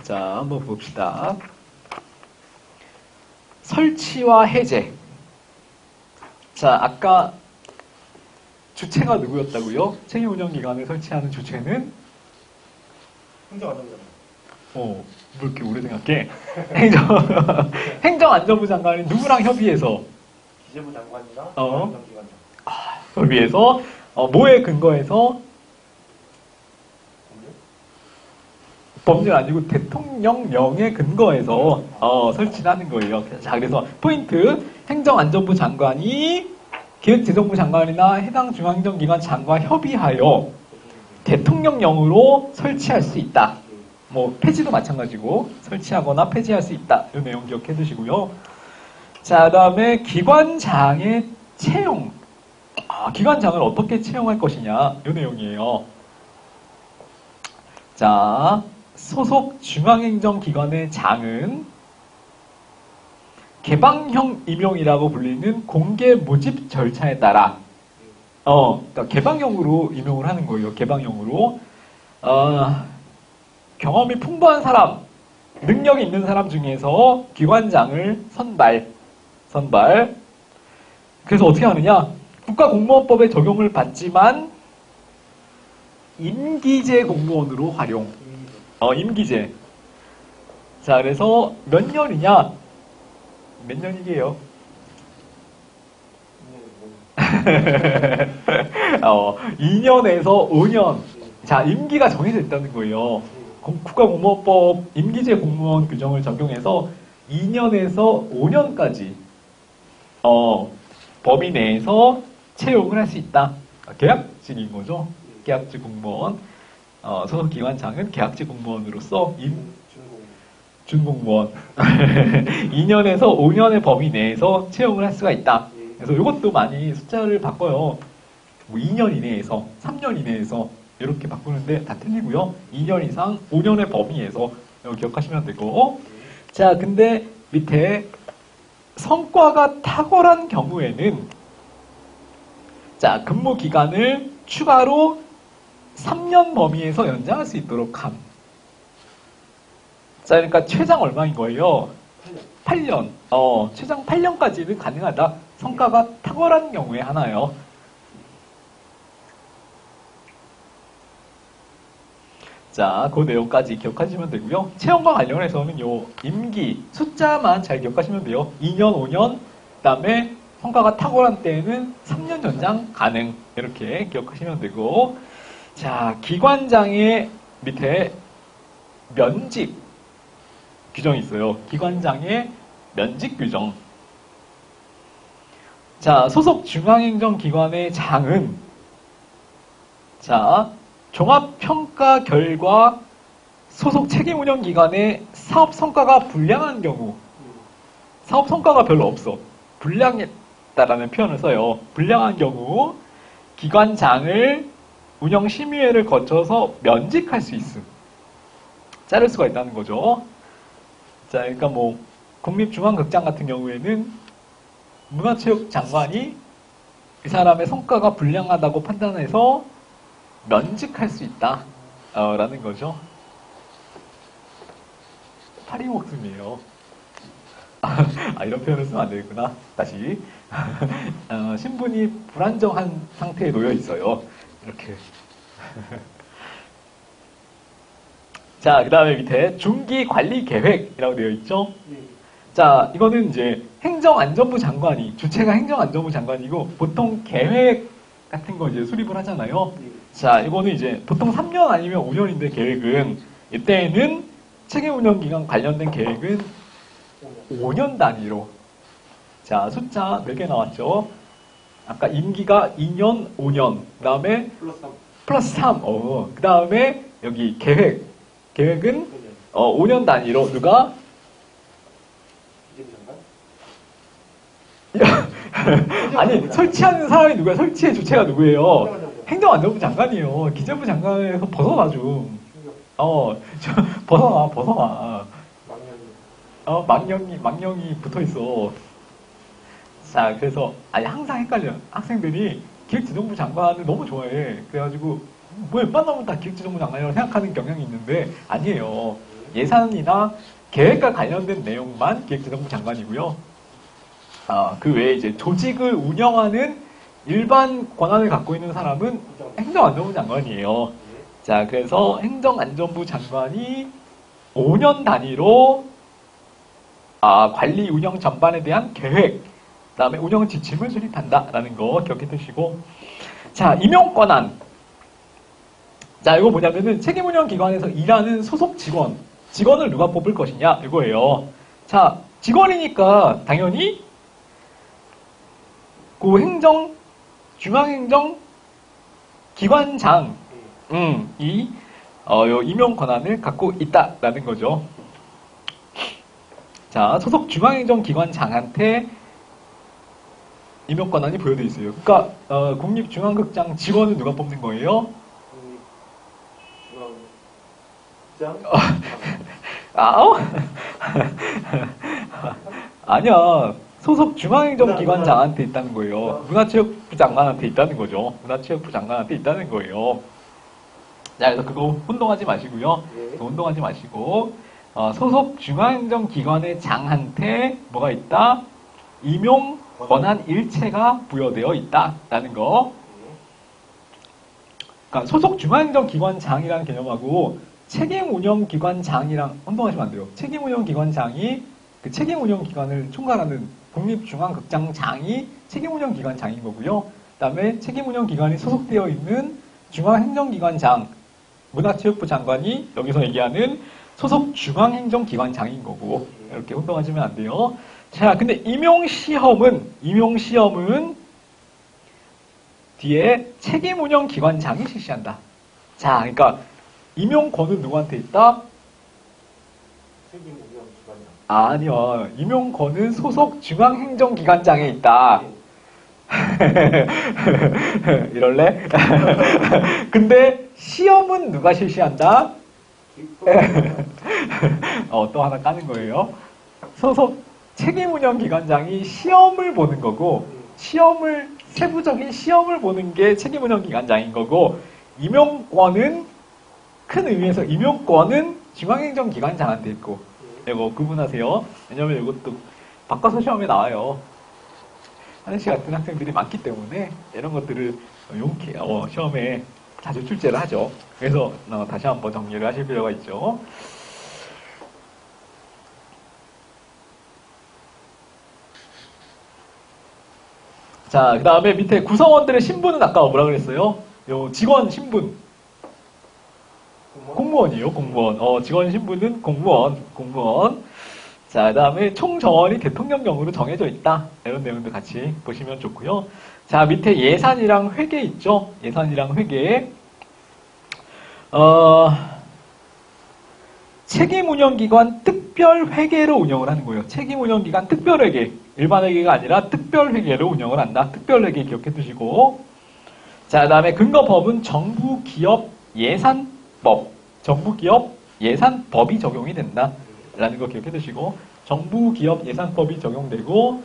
자, 한번 봅시다. 설치와 해제. 자, 아까 주체가 누구였다고요? 책임운영기관을 설치하는 주체는? 행정안전부 뭐 이렇게 오래 생각해? 행정안전부 장관이 누구랑 협의해서? 기재부 장관이나 어? 행정기관장. 협의해서, 뭐에 근거해서? 법률 아니고 대통령령에 근거해서 설치를 하는 거예요. 자, 그래서 포인트 행정안전부 장관이 기획재정부 장관이나 해당 중앙행정기관 장과 협의하여 대통령령으로 설치할 수 있다. 뭐 폐지도 마찬가지고 설치하거나 폐지할 수 있다. 이 내용 기억해 두시고요. 자, 그다음에 기관장의 채용. 기관장을 어떻게 채용할 것이냐. 이 내용이에요. 자, 소속 중앙행정기관의 장은 개방형 임용이라고 불리는 공개 모집 절차에 따라 그러니까 개방형으로 임용을 하는 거예요. 개방형으로 경험이 풍부한 사람, 능력이 있는 사람 중에서 기관장을 선발. 그래서 어떻게 하느냐? 국가공무원법에 적용을 받지만 임기제 공무원으로 활용. 임기제. 자, 그래서 몇 년이냐? 몇 년이게요? 2년에서 5년. 자, 임기가 정해져 있다는 거예요. 국가공무원법 임기제 공무원 규정을 적용해서 2년에서 5년까지 범위 내에서 채용을 할 수 있다. 계약직인 거죠. 계약직 공무원. 소속 기관장은 계약직 공무원으로서 준공무원 2년에서 5년의 범위 내에서 채용을 할 수가 있다. 그래서 이것도 많이 숫자를 바꿔요. 뭐 2년 이내에서, 3년 이내에서 이렇게 바꾸는데 다 틀리고요. 2년 이상, 5년의 범위에서 이거 기억하시면 되고. 자, 근데 밑에 성과가 탁월한 경우에는 자, 근무 기간을 추가로 3년 범위에서 연장할 수 있도록 함. 자, 그러니까 최장 얼마인 거예요? 8년. 최장 8년까지는 가능하다. 성과가 탁월한 경우에 하나요. 자, 그 내용까지 기억하시면 되고요. 채용과 관련해서는 요 임기 숫자만 잘 기억하시면 돼요. 2년, 5년, 그다음에 성과가 탁월한 때에는 3년 연장 가능. 이렇게 기억하시면 되고. 자, 기관장의 밑에 면직 규정이 있어요. 기관장의 면직 규정. 자, 소속 중앙행정기관의 장은 자, 종합평가 결과 소속 책임운영기관의 사업 성과가 불량한 경우 사업 성과가 별로 없어. 불량했다라는 표현을 써요. 불량한 경우 기관장을 운영심의회를 거쳐서 면직할 수 있음. 자를 수가 있다는 거죠. 자, 그러니까 뭐 국립중앙극장 같은 경우에는 문화체육장관이 이 사람의 성과가 불량하다고 판단해서 면직할 수 있다 라는 거죠. 파리 목숨이에요. 이런 표현을 쓰면 안 되겠구나. 다시 신분이 불안정한 상태에 놓여 있어요. 이렇게. 자, 그 다음에 밑에 중기관리계획이라고 되어 있죠. 자, 이거는 이제 행정안전부 장관이, 주체가 행정안전부 장관이고, 보통 계획 같은 거 이제 수립을 하잖아요. 자, 이거는 이제 보통 3년 아니면 5년인데 계획은, 이때는 책임운영기관 관련된 계획은 5년 단위로. 자, 숫자 몇 개 나왔죠? 아까 임기가 2년, 5년. 그 다음에 플러스 3. 그 다음에 여기 계획은 5년 단위로 누가? 아니, 설치하는 사람이 누구야? 설치의 주체가 누구예요? 행정안전부 장관이에요. 기재부 장관에서 벗어나 좀. 벗어나. 망령이 붙어 있어. 자, 그래서, 항상 헷갈려. 학생들이 기획재정부 장관을 너무 좋아해. 그래가지고, 뭐 웬만하면 다 기획재정부 장관이라고 생각하는 경향이 있는데, 아니에요. 예산이나 계획과 관련된 내용만 기획재정부 장관이고요. 그 외에 이제 조직을 운영하는 일반 권한을 갖고 있는 사람은 행정안전부 장관이에요. 자, 그래서 행정안전부 장관이 5년 단위로 관리 운영 전반에 대한 계획, 그 다음에 운영 지침을 수립한다라는 거 기억해 두시고. 자, 임용 권한. 자, 이거 뭐냐면은 책임운영기관에서 일하는 소속 직원을 누가 뽑을 것이냐 이거예요. 자, 직원이니까 당연히 그 중앙행정 기관장이 요 임용 권한을 갖고 있다라는 거죠. 자, 소속 중앙행정기관장한테 임용 권한이 부여되어 있어요. 그러니까 국립중앙극장 직원은 누가 뽑는 거예요? 아니야. 소속 중앙행정기관장한테 있다는 거예요. 문화체육부 장관한테 있다는 거죠. 문화체육부 장관한테 있다는 거예요. 자, 그래서 그거 혼동하지 마시고요. 혼동하지 마시고, 소속 중앙행정기관의 장한테 뭐가 있다? 임용 권한 일체가 부여되어 있다라는 거. 그러니까 소속 중앙행정기관장이라는 개념하고 책임운영기관장이랑 혼동하시면 안 돼요. 책임운영기관장이 그 책임 운영 기관을 총괄하는 국립중앙극장장이 책임 운영 기관장인 거고요. 그다음에 책임 운영 기관이 소속되어 있는 중앙행정기관장, 문화체육부 장관이 여기서 얘기하는 소속 중앙행정기관장인 거고, 이렇게 혼동하시면 안 돼요. 자, 근데 임용시험은 뒤에 책임운영기관장이 실시한다. 자, 그러니까 임용권은 누구한테 있다? 책임 운영 기관이랑. 아니요. 임용권은 소속 중앙행정기관장에 있다. 이럴래? 근데 시험은 누가 실시한다? 또 하나 까는 거예요. 소속 책임운영기관장이 시험을 보는 거고, 세부적인 시험을 보는 게 책임운영기관장인 거고, 큰 의미에서 임용권은 중앙행정기관장한테 있고, 이거 구분하세요. 왜냐면 이것도 바꿔서 시험에 나와요. 하늘씨 같은 학생들이 많기 때문에 이런 것들을 용케 시험에 자주 출제를 하죠. 그래서 다시 한번 정리를 하실 필요가 있죠. 자, 그 다음에 밑에 구성원들의 신분은 아까 뭐라 그랬어요? 요 직원 신분. 공무원이에요, 공무원. 직원 신분은 공무원. 자, 그 다음에 총정원이 대통령령으로 정해져 있다. 이런 내용도 같이 보시면 좋고요. 자, 밑에 예산이랑 회계 있죠? 예산이랑 회계. 책임운영기관 특별회계로 운영을 하는 거예요. 책임운영기관 특별회계. 일반회계가 아니라 특별회계로 운영을 한다. 특별회계 기억해 두시고. 자, 그 다음에 근거법은 정부기업 예산법. 정부기업 예산법이 적용이 된다. 라는 거 기억해 두시고. 정부기업 예산법이 적용되고,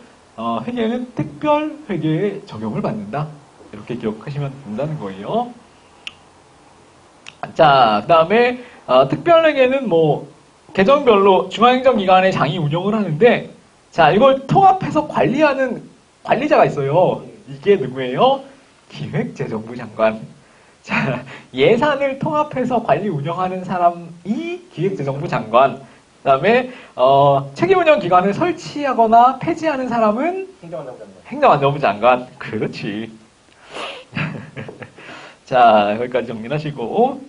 회계는 특별회계에 적용을 받는다. 이렇게 기억하시면 된다는 거예요. 자, 그 다음에 특별회계는 계정별로 중앙행정기관의 장이 운영을 하는데, 자, 이걸 통합해서 관리하는 관리자가 있어요. 이게 누구예요? 기획재정부 장관. 자, 예산을 통합해서 관리 운영하는 사람이 기획재정부 장관. 그 다음에 책임운영기관을 설치하거나 폐지하는 사람은 행정안전부 장관. 그렇지. 자, 여기까지 정리하시고.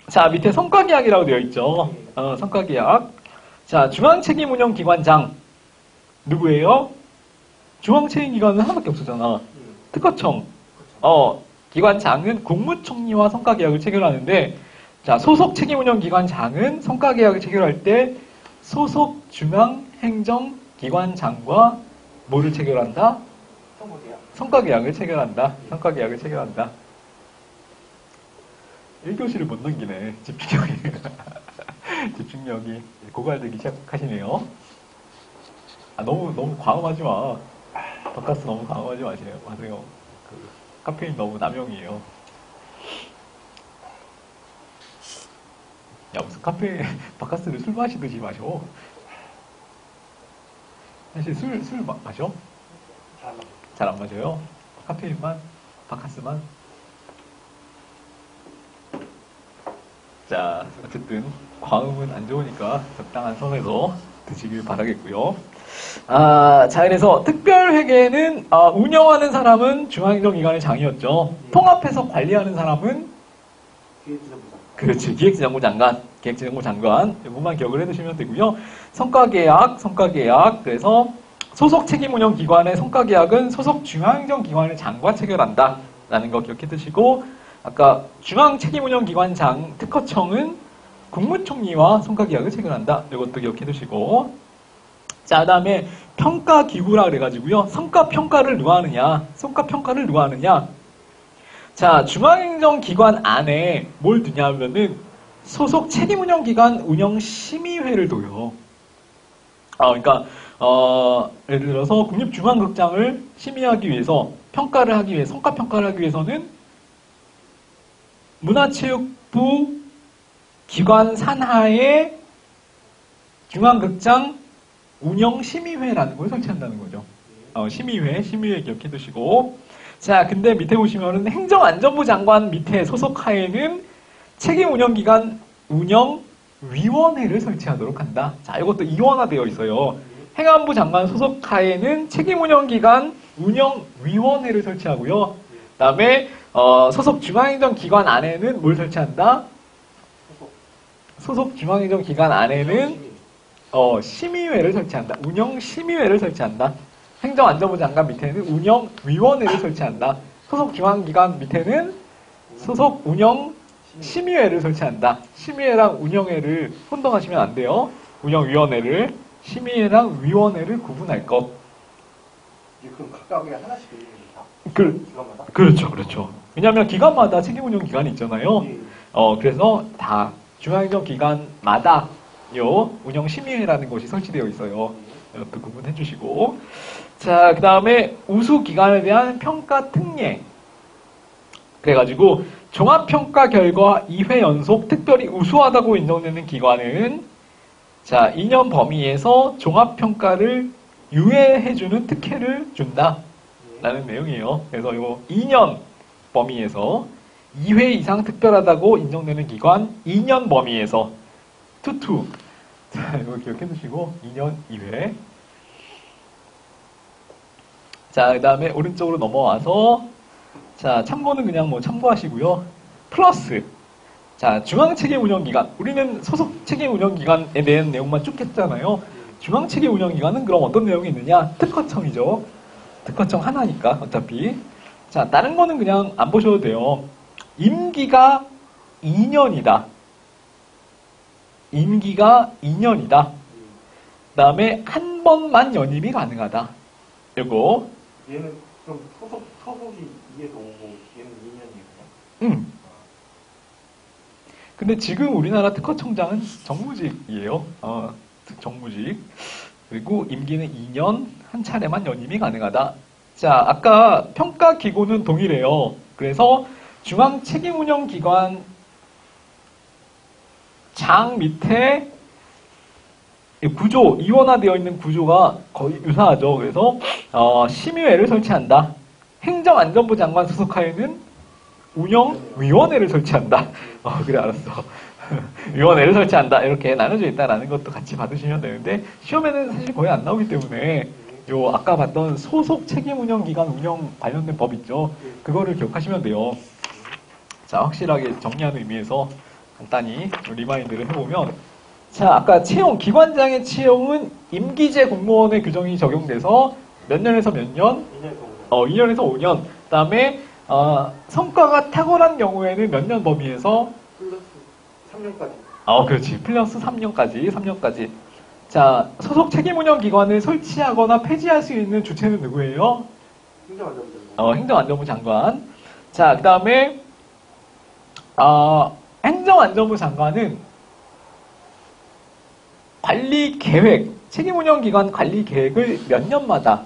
자, 밑에 성과계약이라고 되어 있죠. 성과계약. 자, 중앙책임운영기관장. 누구예요? 중앙책임기관은 하나밖에 없었잖아. 특허청. 기관장은 국무총리와 성과계약을 체결하는데, 자, 소속 책임운영기관장은 성과계약을 체결할 때 소속 중앙행정기관장과 뭐를 체결한다? 성과계약을 체결한다. 성과계약을 체결한다. 1교시를 못 넘기네. 집중력이 고갈되기 시작하시네요. 너무 과음하지 마. 바카스 너무 과음하지 마세요. 카페인 너무 남용이에요. 야, 무슨 바카스를 술 마시듯이 마셔. 사실 술 마셔? 잘 안 마셔요? 카페인만? 바카스만? 자, 어쨌든 과음은 안 좋으니까 적당한 선에서 드시길 바라겠고요. 자, 그래서 특별회계는 운영하는 사람은 중앙행정기관의 장이었죠. 통합해서 관리하는 사람은 그렇지, 기획재정부 장관. 이것만 기억을 해두시면 되고요. 성과계약. 그래서 소속 책임운영기관의 성과계약은 소속 중앙행정기관의 장과 체결한다. 라는 거 기억해 두시고, 아까 중앙책임운영기관장 특허청은 국무총리와 성과계약을 체결한다. 이것도 기억해 두시고. 자, 그 다음에 평가기구라 그래가지고요. 성과평가를 누가 하느냐? 자, 중앙행정기관 안에 뭘 두냐면은 소속 책임운영기관 운영심의회를 둬요. 그러니까 예를 들어서 국립중앙극장을 심의하기 위해서 성과평가를 하기 위해서는 문화체육부 기관 산하의 중앙극장 운영심의회라는 걸 설치한다는 거죠. 심의회 기억해 두시고. 자, 근데 밑에 보시면은 행정안전부 장관 밑에 소속하에는 책임운영기관 운영위원회를 설치하도록 한다. 자, 이것도 이원화되어 있어요. 행안부 장관 소속 하에는 책임운영기관 운영위원회를 설치하고요. 그다음에 소속 중앙행정기관 안에는 뭘 설치한다? 소속 중앙행정기관 안에는 심의회를 설치한다. 운영심의회를 설치한다. 행정안전부 장관 밑에는 운영위원회를 설치한다. 소속 중앙기관 밑에는 소속 운영심의회를 설치한다. 심의회랑 운영회를 혼동하시면 안 돼요. 운영위원회를 심의회랑 위원회를 구분할 것. 그럼 각각에 하나씩 있는 거다. 기관마다? 그렇죠, 그렇죠. 왜냐하면 기관마다 책임운영기관이 있잖아요. 예. 그래서 다 중앙행정기관마다 요 운영심의회라는 것이 설치되어 있어요. 이것도 구분해 주시고. 자, 그 다음에 우수기관에 대한 평가 특례. 그래가지고 종합평가 결과 2회 연속 특별히 우수하다고 인정되는 기관은 자, 2년 범위에서 종합평가를 유예해주는 특혜를 준다. 라는 내용이에요. 그래서 이거 2년 범위에서 2회 이상 특별하다고 인정되는 기관 2년 범위에서 투투. 자, 이거 기억해 두시고 2년 2회. 자, 그 다음에 오른쪽으로 넘어와서 자, 참고는 그냥 뭐 참고하시고요. 플러스. 자, 중앙책임운영기관. 우리는 소속 책임운영기관에 대한 내용만 쭉 했잖아요. 중앙책임운영기관은 그럼 어떤 내용이 있느냐? 특허청이죠. 특허청 하나니까 어차피. 자, 다른 거는 그냥 안 보셔도 돼요. 임기가 2년이다. 임기가 2년이다. 그 다음에 한 번만 연임이 가능하다. 요거. 얘는 그럼 소속이 2에서 5고 얘는 2년이에요? 응. 근데 지금 우리나라 특허청장은 정무직이에요. 정무직. 그리고 임기는 2년, 한 차례만 연임이 가능하다. 자, 아까 평가 기구는 동일해요. 그래서 중앙책임운영기관 장 밑에 구조, 이원화되어 있는 구조가 거의 유사하죠. 그래서 심의회를 설치한다. 행정안전부 장관 소속하에는 운영위원회를 설치한다. 그래, 알았어. 위원회를 설치한다. 이렇게 나눠져 있다라는 것도 같이 받으시면 되는데, 시험에는 사실 거의 안 나오기 때문에, 요, 아까 봤던 소속 책임운영기관 운영 관련된 법 있죠. 그거를 기억하시면 돼요. 자, 확실하게 정리하는 의미에서 간단히 리마인드를 해보면, 자, 아까 채용, 기관장의 채용은 임기제 공무원의 규정이 적용돼서 몇 년에서 몇 년? 2년에서 5년. 그 다음에, 성과가 탁월한 경우에는 몇 년 범위에서? 플러스 3년까지. 그렇지. 플러스 3년까지. 자, 소속 책임운영기관을 설치하거나 폐지할 수 있는 주체는 누구예요? 행정안전부 장관. 자, 그 다음에, 행정안전부 장관은 관리 계획, 책임운영기관 관리 계획을 몇 년마다,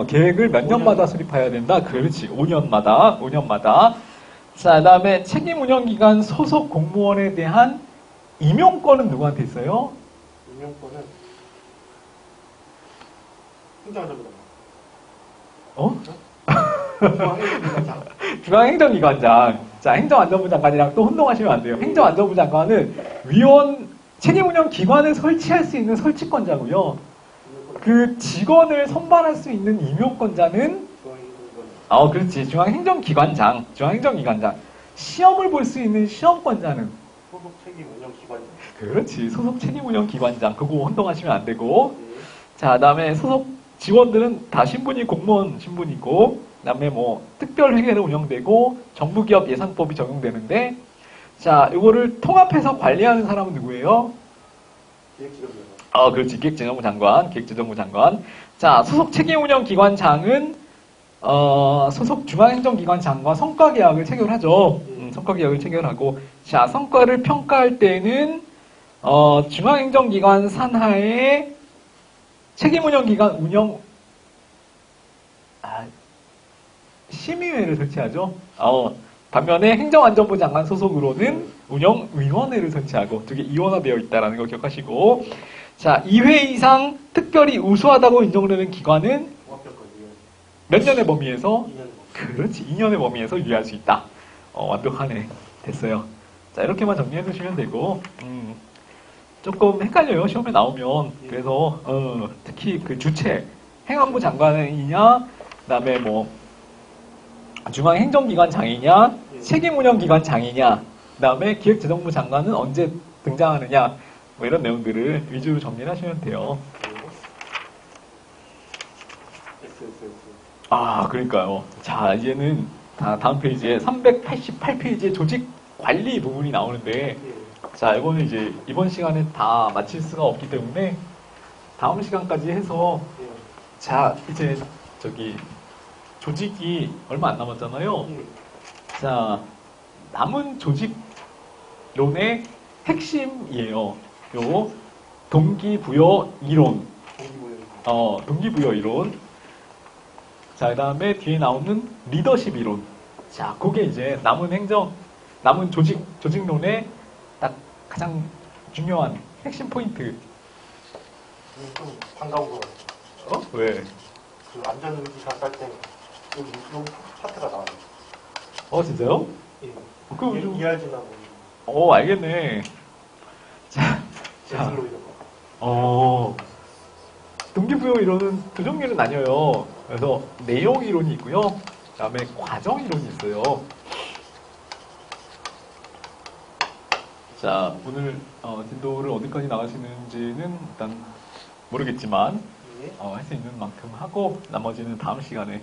계획을 몇 년마다 수립해야 된다? 그렇지. 5년마다. 자, 그 다음에 책임운영기관 소속 공무원에 대한 임용권은 누구한테 있어요? 임용권은 행정안전부다. 중앙행정기관장. 자, 행정안전부 장관이랑 또 혼동하시면 안 돼요. 행정안전부 장관은 책임운영기관을 설치할 수 있는 설치권자고요. 그 직원을 선발할 수 있는 임용권자는 그렇지. 중앙행정기관장. 시험을 볼 수 있는 시험권자는 소속 책임운영기관장. 그렇지. 소속 책임운영기관장. 그거 혼동하시면 안 되고. 자, 그다음에 소속 직원들은 다 신분이 공무원 신분이고, 그다음에 뭐 특별회계로 운영되고 정부기업 예산법이 적용되는데, 자, 이거를 통합해서 관리하는 사람은 누구예요? 기획재정부. 그렇지. 기획재정부 장관. 자, 소속 책임운영기관장은 소속 중앙행정기관장과 성과계약을 체결하죠. 성과계약을 체결하고, 자, 성과를 평가할 때는 중앙행정기관 산하에 책임운영기관 심의회를 설치하죠. 반면에 행정안전부 장관 소속으로는 운영위원회를 설치하고 두 개 이원화되어 있다는 거 기억하시고, 자, 2회 이상 특별히 우수하다고 인정되는 기관은 몇 년의 범위에서? 2년. 그렇지. 2년의 범위에서 유의할 수 있다. 완벽하네. 됐어요. 자, 이렇게만 정리해 두시면 되고, 조금 헷갈려요. 시험에 나오면. 그래서 특히 그 주체, 행안부 장관이냐, 그다음에 뭐 중앙행정기관장이냐, 책임운영기관장이냐, 그다음에 기획재정부 장관은 언제 등장하느냐, 뭐 이런 내용들을 위주로 정리를 하시면 돼요. 아, 그러니까요. 자, 이제는 다음 페이지에 388페이지에 조직 관리 부분이 나오는데, 자, 이거는 이제 이번 시간에 다 마칠 수가 없기 때문에 다음 시간까지 해서, 자, 이제 저기 조직이 얼마 안 남았잖아요. 자, 남은 조직론의 핵심이에요. 요 동기부여 이론. 동기부여 이론. 자, 그 다음에 뒤에 나오는 리더십 이론. 자, 그게 이제 남은 조직론의 딱 가장 중요한 핵심 포인트. 좀 반가운 거 같아요. 왜? 그 안전의기사 쌀 때 여기 차트가 나와요. 진짜요? 예. 그럼 좀, ERG나 뭐 알겠네. 자, 예술로 이런 거. 동기부여 이론은 두 종류로 나뉘어요. 그래서 내용 이론이 있고요. 그 다음에 과정 이론이 있어요. 자, 오늘 진도를 어디까지 나가시는지는 일단 모르겠지만 할 수 있는 만큼 하고 나머지는 다음 시간에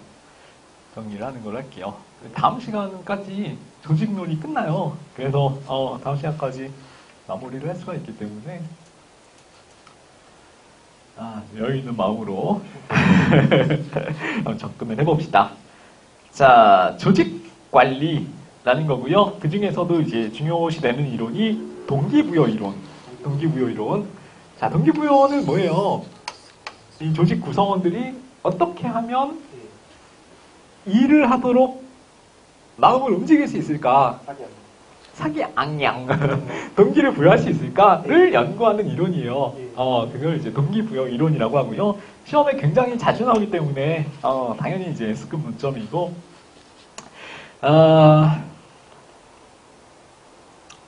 정리를 하는 걸로 할게요. 다음 시간까지 조직론이 끝나요. 그래서 다음 시간까지 마무리를 할 수가 있기 때문에 여유 있는 마음으로 접근을 해봅시다. 자, 조직 관리라는 거고요. 그 중에서도 이제 중요시 되는 이론이 동기부여 이론. 동기부여 이론. 자, 동기부여는 뭐예요? 이 조직 구성원들이 어떻게 하면 일을 하도록 마음을 움직일 수 있을까? 사기앙양 동기를 부여할 수 있을까를 연구하는 이론이에요. 그걸 이제 동기부여 이론이라고 하고요. 시험에 굉장히 자주 나오기 때문에 당연히 이제 S급 문점이고,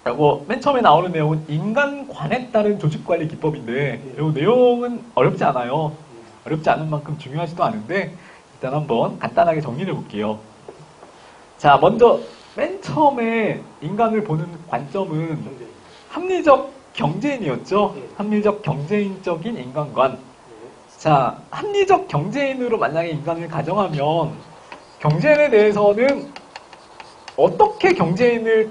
그리고 맨 처음에 나오는 내용은 인간관에 따른 조직관리 기법인데 이 내용은 어렵지 않아요. 어렵지 않은 만큼 중요하지도 않은데 일단 한번 간단하게 정리를 해볼게요. 자, 먼저 맨 처음에 인간을 보는 관점은 합리적 경제인이었죠. 합리적 경제인적인 인간관. 자, 합리적 경제인으로 만약에 인간을 가정하면 경제인에 대해서는 어떻게 경제인을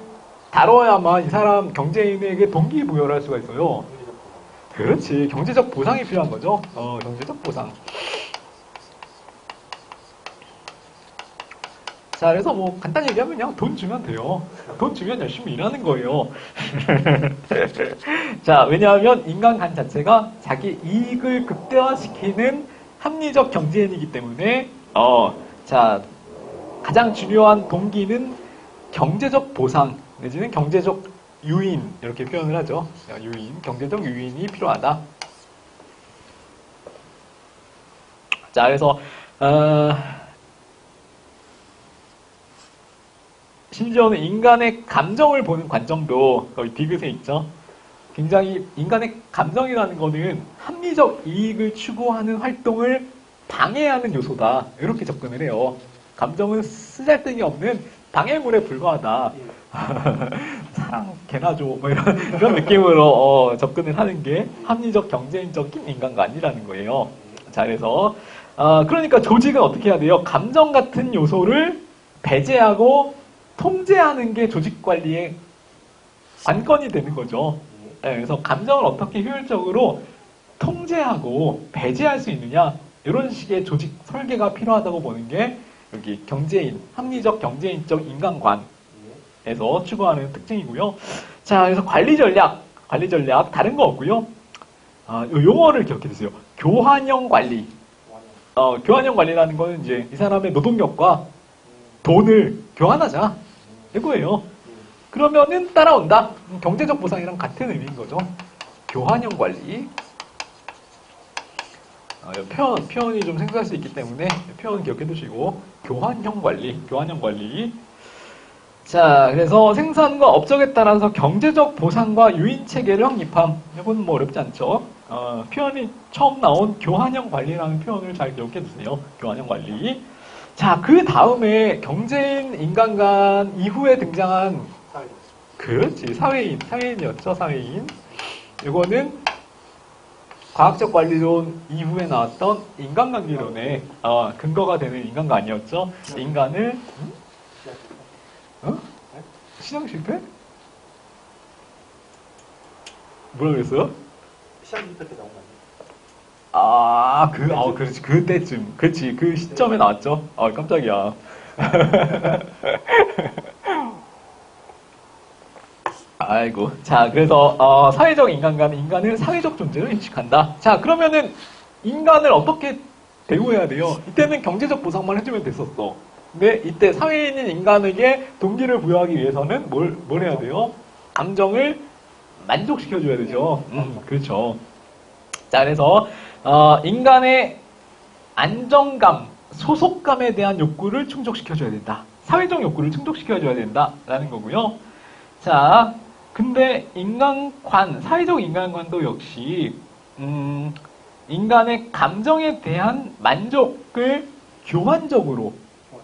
다뤄야만 이 사람 경제인에게 동기부여를 할 수가 있어요. 그렇지. 경제적 보상이 필요한 거죠. 경제적 보상. 자, 그래서 뭐 간단히 얘기하면 그냥 돈 주면 돼요. 돈 주면 열심히 일하는 거예요. 자, 왜냐하면 인간관 자체가 자기 이익을 극대화시키는 합리적 경제인이기 때문에 자, 가장 중요한 동기는 경제적 보상 내지는 경제적 유인 이렇게 표현을 하죠. 유인, 경제적 유인이 필요하다. 자, 그래서 심지어는 인간의 감정을 보는 관점도 거의 디귿에 있죠. 굉장히 인간의 감정이라는 거는 합리적 이익을 추구하는 활동을 방해하는 요소다. 이렇게 접근을 해요. 감정은 쓰잘데기 없는 방해물에 불과하다. 사랑 개나 줘. 뭐 이런 느낌으로 접근을 하는 게 합리적 경제인적인 인간관이라는 거예요. 자, 그래서 그러니까 조직은 어떻게 해야 돼요? 감정 같은 요소를 배제하고 통제하는 게 조직 관리의 관건이 되는 거죠. 네, 그래서 감정을 어떻게 효율적으로 통제하고 배제할 수 있느냐, 이런 식의 조직 설계가 필요하다고 보는 게 여기 경제인, 합리적 경제인적 인간관에서 추구하는 특징이고요. 자, 그래서 관리 전략 다른 거 없고요. 용어를 기억해 두세요. 교환형 관리. 교환형 관리라는 거는 이제 이 사람의 노동력과 돈을 교환하자. 이거예요. 그러면은 따라온다. 경제적 보상이랑 같은 의미인 거죠. 교환형 관리. 표현이 좀 생소할 수 있기 때문에 표현 기억해 두시고, 교환형 관리. 자, 그래서 생산과 업적에 따라서 경제적 보상과 유인 체계를 확립함. 이건 뭐 어렵지 않죠? 표현이 처음 나온 교환형 관리라는 표현을 잘 기억해 두세요. 교환형 관리. 자, 그 다음에 경제인 인간관 이후에 등장한 사회. 그렇지, 사회인이었죠, 사회인. 이거는 과학적 관리론 이후에 나왔던 인간관계론의 근거가 되는 인간관이었죠. 인간을 시장 실패? 뭐라 그랬어요? 시장 실패 때 나온 거 아니에요? 그렇지, 그때쯤. 그렇지, 그 시점에 나왔죠. 깜짝이야. 아이고. 자, 그래서, 사회적 인간관은 인간을 사회적 존재로 인식한다. 자, 그러면은, 인간을 어떻게 대우해야 돼요? 이때는 경제적 보상만 해주면 됐었어. 근데 이때 사회인인 인간에게 동기를 부여하기 위해서는 뭘 해야 돼요? 감정을 만족시켜줘야 되죠. 그렇죠. 자, 그래서, 인간의 안정감, 소속감에 대한 욕구를 충족시켜줘야 된다. 사회적 욕구를 충족시켜줘야 된다라는 거고요. 자, 근데 사회적 인간관도 역시, 인간의 감정에 대한 만족을 교환적으로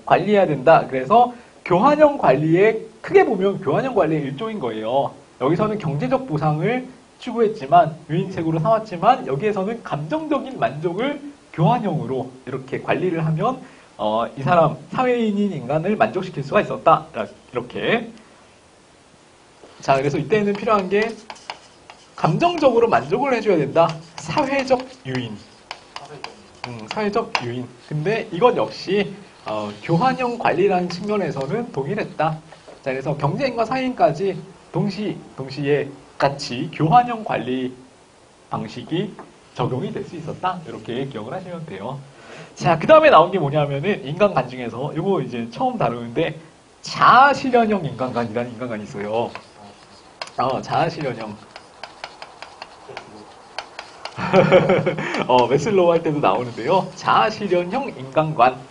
관리해야 된다. 그래서 교환형 관리의, 크게 보면 교환형 관리의 일종인 거예요. 여기서는 경제적 보상을 추구했지만, 유인책으로 삼았지만, 여기에서는 감정적인 만족을 교환형으로 이렇게 관리를 하면, 이 사람, 사회인인 인간을 만족시킬 수가 있었다. 이렇게. 자, 그래서 이때는 필요한 게, 감정적으로 만족을 해줘야 된다. 사회적 유인. 사회적 유인. 근데 이건 역시, 교환형 관리라는 측면에서는 동일했다. 자, 그래서 경제인과 사회인까지 동시에 같이 교환형 관리 방식이 적용이 될 수 있었다. 이렇게 기억을 하시면 돼요. 자, 그 다음에 나온 게 뭐냐면은 인간관 중에서 이거 이제 처음 다루는데 자아실현형 인간관이라는 인간관이 있어요. 자아실현형. 메슬로우 할 때도 나오는데요. 자아실현형 인간관.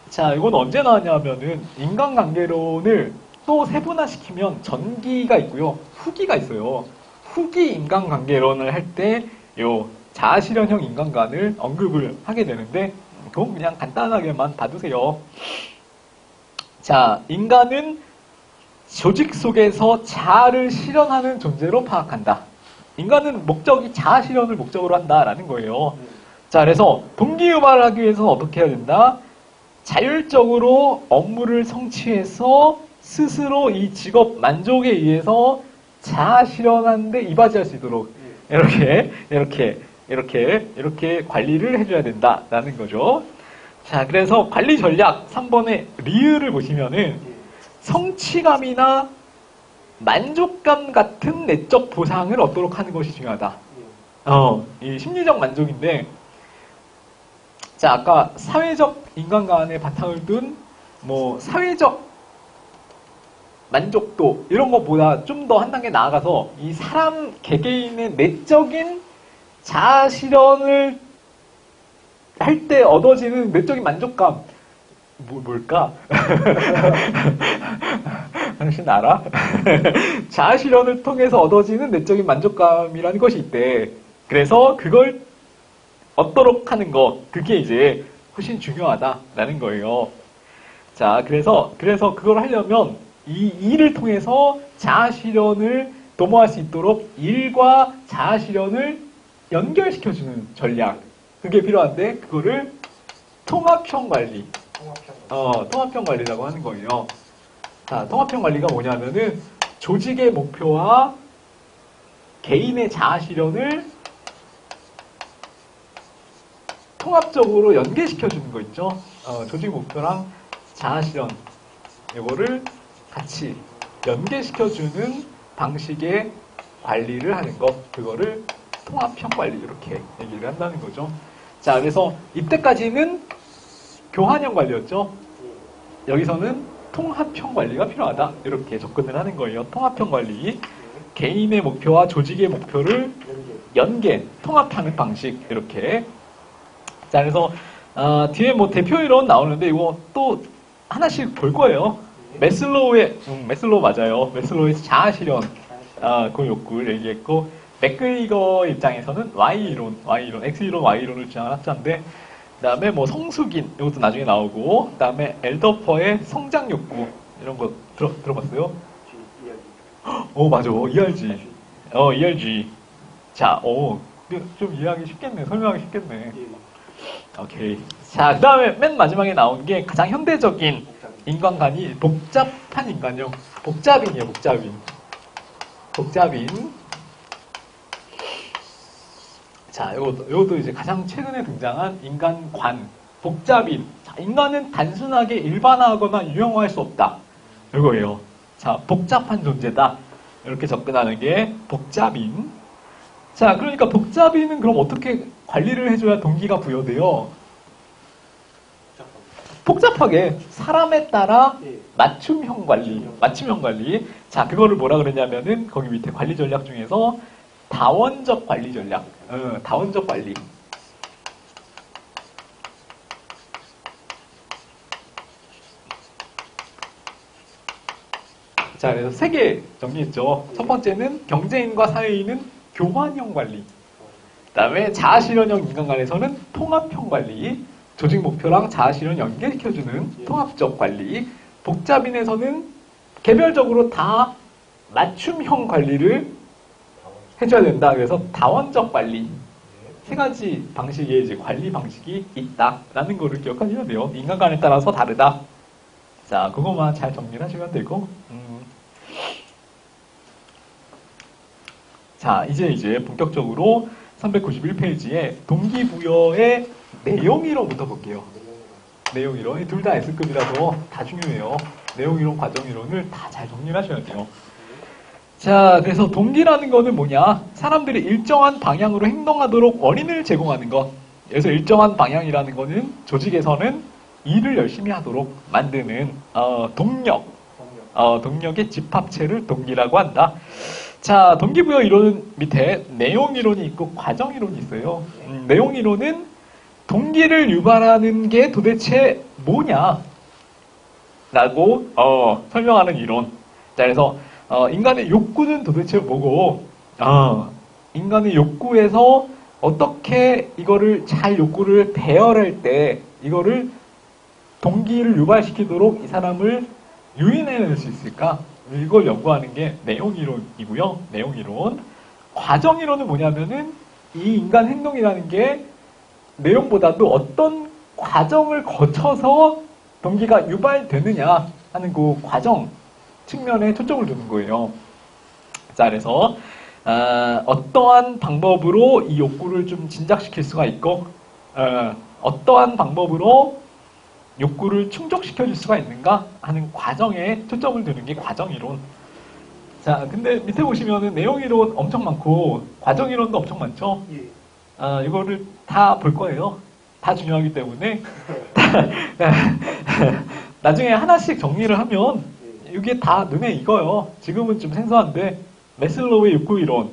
자, 이건 언제 나왔냐면은 인간관계론을 또 세분화시키면 전기가 있고요. 후기가 있어요. 후기 인간관계론을 할 때 요 자아실현형 인간관을 언급을 하게 되는데 그건 그냥 간단하게만 봐두세요. 자, 인간은 조직 속에서 자아를 실현하는 존재로 파악한다. 인간은 자아 실현을 목적으로 한다라는 거예요. 자, 그래서 동기유발을 하기 위해서는 어떻게 해야 된다? 자율적으로 업무를 성취해서 스스로 이 직업 만족에 의해서 자아 실현하는데 이바지할 수 있도록 이렇게 관리를 해줘야 된다라는 거죠. 자, 그래서 관리 전략 3번의 리을을 보시면은 성취감이나 만족감 같은 내적 보상을 얻도록 하는 것이 중요하다. 이 심리적 만족인데, 자, 아까 사회적 인간관의 바탕을 둔 사회적 만족도 이런 것보다 좀 더 한 단계 나아가서 이 사람 개개인의 내적인 자아 실현을 할 때 얻어지는 내적인 만족감 뭘까? 당신 알아? 자아 실현을 통해서 얻어지는 내적인 만족감이라는 것이 있대. 그래서 그걸 얻도록 하는 거, 그게 이제 훨씬 중요하다라는 거예요. 자, 그래서 그걸 하려면 이 일을 통해서 자아 실현을 도모할 수 있도록 일과 자아 실현을 연결시켜주는 전략, 그게 필요한데 그거를 통합형 관리, 통합형 관리라고 하는 거예요. 자, 통합형 관리가 뭐냐면은 조직의 목표와 개인의 자아 실현을 통합적으로 연계시켜주는 거 있죠. 조직 목표랑 자아 실현, 이거를 같이 연계시켜주는 방식의 관리를 하는 것, 그거를 통합형 관리 이렇게 얘기를 한다는 거죠. 자, 그래서 이때까지는 교환형 관리였죠. 여기서는 통합형 관리가 필요하다. 이렇게 접근을 하는 거예요. 통합형 관리. 개인의 목표와 조직의 목표를 통합하는 방식. 이렇게. 자, 그래서 뒤에 뭐 대표 이론 나오는데 이거 또 하나씩 볼 거예요. 메슬로우 맞아요. 메슬로우의 자아 실현, 그 욕구를 얘기했고, 맥그리거 입장에서는 Y 이론, X 이론, Y 이론을 주장한 학자인데, 그 다음에 뭐 성숙인, 이것도 나중에 나오고, 그 다음에 엘더퍼의 성장 욕구, 이런 거 들어봤어요? 맞아. ERG. ERG. 자, 좀 이해하기 쉽겠네. 설명하기 쉽겠네. 오케이. 자, 그 다음에 맨 마지막에 나온 게 가장 현대적인 인간관이 복잡한 인간형. 복잡인이에요, 복잡인. 자, 요것도 이제 가장 최근에 등장한 인간관. 복잡인. 자, 인간은 단순하게 일반화하거나 유형화할 수 없다. 이거예요. 자, 복잡한 존재다. 이렇게 접근하는 게 복잡인. 자, 그러니까 복잡인은 그럼 어떻게 관리를 해줘야 동기가 부여돼요? 복잡하게 사람에 따라 맞춤형 관리. 자, 그거를 뭐라 그러냐면은 거기 밑에 관리 전략 중에서 다원적 관리 전략. 다원적 관리. 자, 그래서 세 개 정리했죠. 첫 번째는 경제인과 사회인은 교환형 관리. 그 다음에 자아실현형 인간관에서는 통합형 관리. 조직 목표랑 자아실현 연계시켜주는 통합적 관리. 복잡인에서는 개별적으로 다 맞춤형 관리를 해줘야 된다. 그래서 다원적 관리. 세 가지 방식의 이제 관리 방식이 있다라는 거를 기억하셔야 돼요. 인간관에 따라서 다르다. 자, 그것만 잘 정리를 하시면 되고. 자, 이제 본격적으로 391페이지에 동기부여의 내용이론부터 볼게요. 내용이론. 둘 다 S급이라서 다 중요해요. 내용이론, 과정이론을 다 잘 정리를 하셔야 돼요. 자, 그래서 동기라는 거는 뭐냐? 사람들이 일정한 방향으로 행동하도록 원인을 제공하는 것. 그래서 일정한 방향이라는 거는 조직에서는 일을 열심히 하도록 만드는 동력의 집합체를 동기라고 한다. 자, 동기부여 이론 밑에 내용이론이 있고 과정이론이 있어요. 내용이론은 동기를 유발하는 게 도대체 뭐냐? 라고 설명하는 이론. 자, 그래서 인간의 욕구는 도대체 뭐고, 인간의 욕구에서 어떻게 이거를 잘 욕구를 배열할 때 이거를 동기를 유발시키도록 이 사람을 유인해낼 수 있을까? 이걸 연구하는 게 내용이론이고요. 내용이론. 과정이론은 뭐냐면은 이 인간 행동이라는 게 내용보다도 어떤 과정을 거쳐서 동기가 유발되느냐 하는 그 과정 측면에 초점을 두는 거예요. 자, 그래서 어떠한 방법으로 이 욕구를 좀 진작시킬 수가 있고 어떠한 방법으로 욕구를 충족시켜줄 수가 있는가 하는 과정에 초점을 두는 게 과정이론. 자, 근데 밑에 보시면은 내용이론 엄청 많고 과정이론도 엄청 많죠. 이거를 다 볼 거예요. 다 중요하기 때문에 나중에 하나씩 정리를 하면 이게 다 눈에 익어요. 지금은 좀 생소한데 메슬로우의 욕구 이론,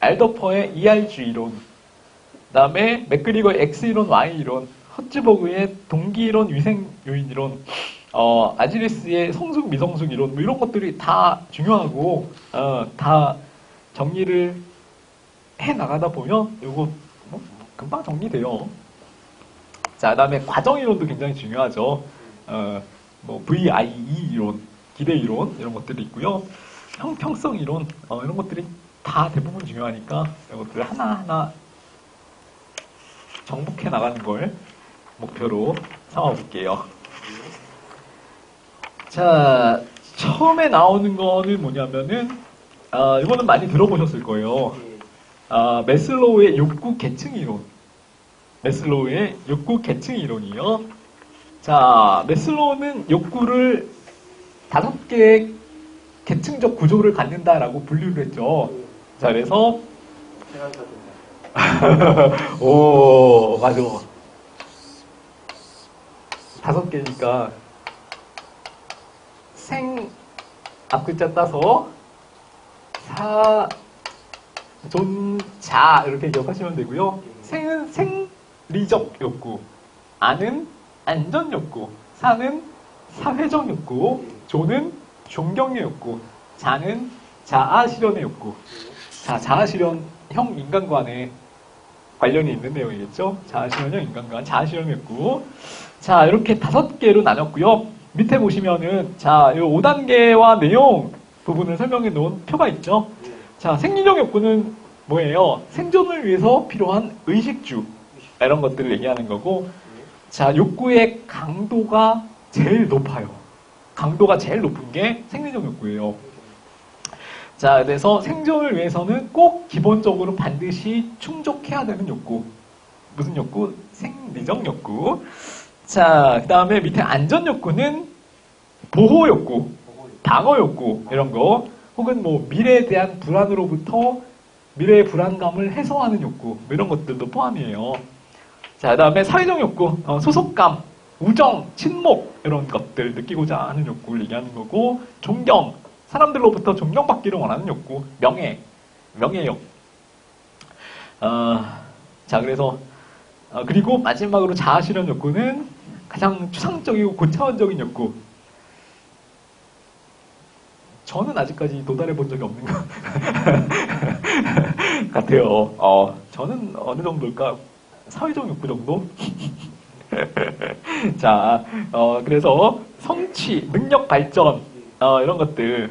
알더퍼의 ERG 이론, 그 다음에 맥그리거의 X 이론, Y 이론, 허츠버그의 동기 이론, 위생 요인 이론, 아지리스의 성숙 미성숙 이론, 뭐 이런 것들이 다 중요하고 다 정리를 해 나가다 보면 이거 뭐 금방 정리돼요. 자, 그다음에 과정 이론도 굉장히 중요하죠. 뭐 VIE 이론, 기대 이론 이런 것들이 있고요. 형평성 이론 이런 것들이 다 대부분 중요하니까 이것들 하나하나 정복해 나가는 걸 목표로 삼아볼게요. 자, 처음에 나오는 거는 뭐냐면은 이거는 많이 들어보셨을 거예요. 메슬로우의 욕구 계층 이론. 메슬로우의 욕구 계층 이론이요. 자, 메슬로우는 욕구를 5개의 계층적 구조를 갖는다라고 분류를 했죠. 자, 그래서 오, 맞아. 5개니까 생 앞글자 따서 사, 존, 자 이렇게 기억하시면 되고요. 생은 생리적 욕구, 안은 안전 욕구, 사는 사회적 욕구, 조는 존경의 욕구, 자는 자아 실현의 욕구. 자, 자아 실현형 인간관에 관련이 있는 내용이겠죠? 자아 실현형 인간관, 자아 실현 욕구. 자, 이렇게 5개로 나눴고요. 밑에 보시면은 자, 이 5단계와 내용 부분을 설명해 놓은 표가 있죠. 자, 생리적 욕구는 뭐예요? 생존을 위해서 필요한 의식주 이런 것들을 얘기하는 거고, 자, 욕구의 강도가 제일 높아요. 강도가 제일 높은 게 생리적 욕구예요. 자, 그래서 생존을 위해서는 꼭 기본적으로 반드시 충족해야 되는 욕구. 무슨 욕구? 생리적 욕구. 자, 그 다음에 밑에 안전 욕구는 보호 욕구, 방어 욕구 이런 거, 혹은 뭐 미래에 대한 불안으로부터 미래의 불안감을 해소하는 욕구 이런 것들도 포함이에요. 자, 그 다음에 사회적 욕구, 소속감, 우정, 친목 이런 것들 느끼고자 하는 욕구를 얘기하는 거고, 존경, 사람들로부터 존경받기를 원하는 욕구, 명예욕. 자, 그래서 그리고 마지막으로 자아 실현 욕구는 가장 추상적이고 고차원적인 욕구. 저는 아직까지 도달해 본 적이 없는 것 같아요. 저는 어느 정도일까? 사회적 욕구 정도? 자, 그래서 성취, 능력 발전, 이런 것들.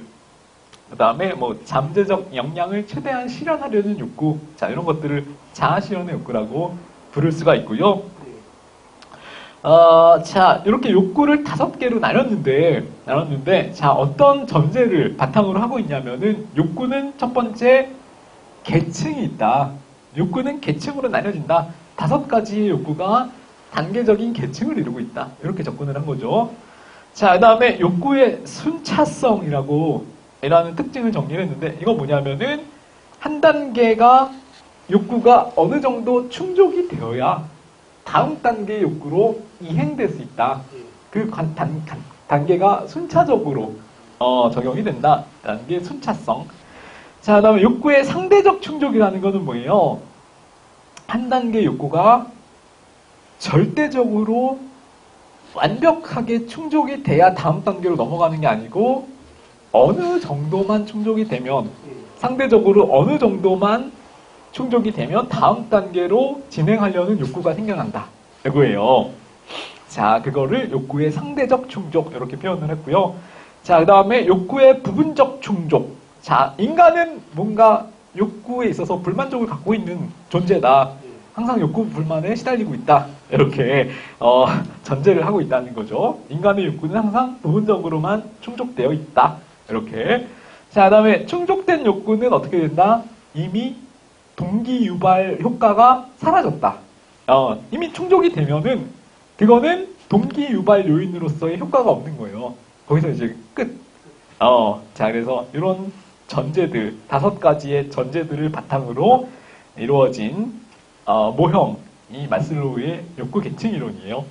그 다음에 뭐 잠재적 역량을 최대한 실현하려는 욕구. 자, 이런 것들을 자아 실현의 욕구라고 부를 수가 있고요. 자, 이렇게 욕구를 5개로 나눴는데, 자, 어떤 전제를 바탕으로 하고 있냐면은, 욕구는 첫 번째, 계층이 있다. 욕구는 계층으로 나뉘어진다. 5가지의 욕구가 단계적인 계층을 이루고 있다. 이렇게 접근을 한 거죠. 자, 그 다음에 욕구의 순차성이라는 특징을 정리를 했는데, 이거 뭐냐면은, 한 단계가 욕구가 어느 정도 충족이 되어야 다음 단계의 욕구로 이행될 수 있다. 그 단계가 순차적으로 적용이 된다라는 게 순차성. 자, 그 다음에 욕구의 상대적 충족이라는 것은 뭐예요? 한 단계 욕구가 절대적으로 완벽하게 충족이 돼야 다음 단계로 넘어가는 게 아니고, 어느 정도만 충족이 되면, 상대적으로 어느 정도만 충족이 되면 다음 단계로 진행하려는 욕구가 생겨난다. 이거예요. 자, 그거를 욕구의 상대적 충족 이렇게 표현을 했고요. 자, 그 다음에 욕구의 부분적 충족. 자, 인간은 뭔가 욕구에 있어서 불만족을 갖고 있는 존재다. 항상 욕구 불만에 시달리고 있다. 이렇게 전제를 하고 있다는 거죠. 인간의 욕구는 항상 부분적으로만 충족되어 있다. 이렇게. 자, 그 다음에 충족된 욕구는 어떻게 된다? 이미 동기 유발 효과가 사라졌다. 이미 충족이 되면은 그거는 동기 유발 요인으로서의 효과가 없는 거예요. 거기서 이제 끝. 자, 그래서 이런 전제들, 5가지의 전제들을 바탕으로 이루어진 모형이 마슬로우의 욕구 계층 이론이에요.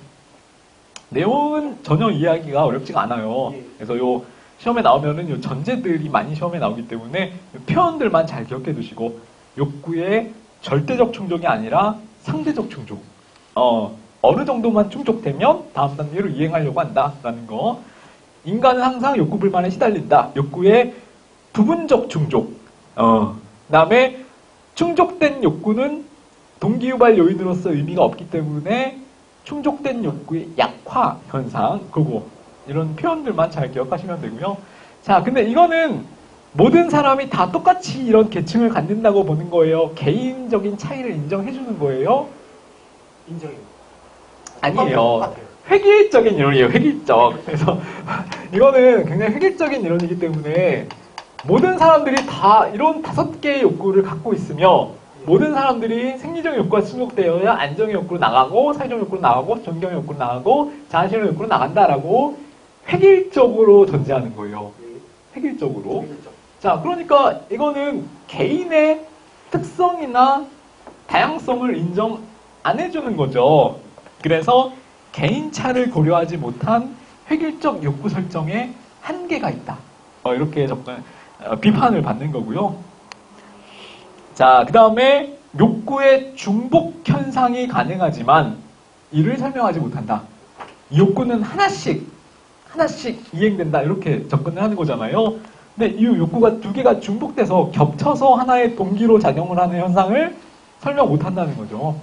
내용은 전혀 이해하기가 어렵지가 않아요. 그래서 요 시험에 나오면은 요 전제들이 많이 시험에 나오기 때문에 표현들만 잘 기억해 두시고, 욕구의 절대적 충족이 아니라 상대적 충족. 어느 정도만 충족되면 다음 단계로 이행하려고 한다라는 거. 인간은 항상 욕구 불만에 시달린다. 욕구의 부분적 충족. 그다음에 충족된 욕구는 동기유발 요인으로서 의미가 없기 때문에 충족된 욕구의 약화 현상. 그거 이런 표현들만 잘 기억하시면 되고요. 자, 근데 이거는 모든 사람이 다 똑같이 이런 계층을 갖는다고 보는 거예요? 개인적인 차이를 인정해주는 거예요? 인정해요. 아니에요. 획일적인 이론이에요. 획일적. 그래서 이거는 굉장히 획일적인 이론이기 때문에 모든 사람들이 다 이런 5개의 욕구를 갖고 있으며, 모든 사람들이 생리적 욕구가 충족되어야 안정의 욕구로 나가고, 사회적 욕구로 나가고, 존경의 욕구로 나가고, 자아실현 욕구로 나간다라고 획일적으로 전제하는 거예요. 획일적으로. 자, 그러니까 이거는 개인의 특성이나 다양성을 인정 안 해주는 거죠. 그래서 개인차를 고려하지 못한 획일적 욕구 설정에 한계가 있다. 이렇게 비판을 받는 거고요. 자, 그 다음에 욕구의 중복 현상이 가능하지만 이를 설명하지 못한다. 이 욕구는 하나씩 이행된다. 이렇게 접근을 하는 거잖아요. 근데 이 욕구가 두 개가 중복돼서 겹쳐서 하나의 동기로 작용을 하는 현상을 설명 못한다는 거죠.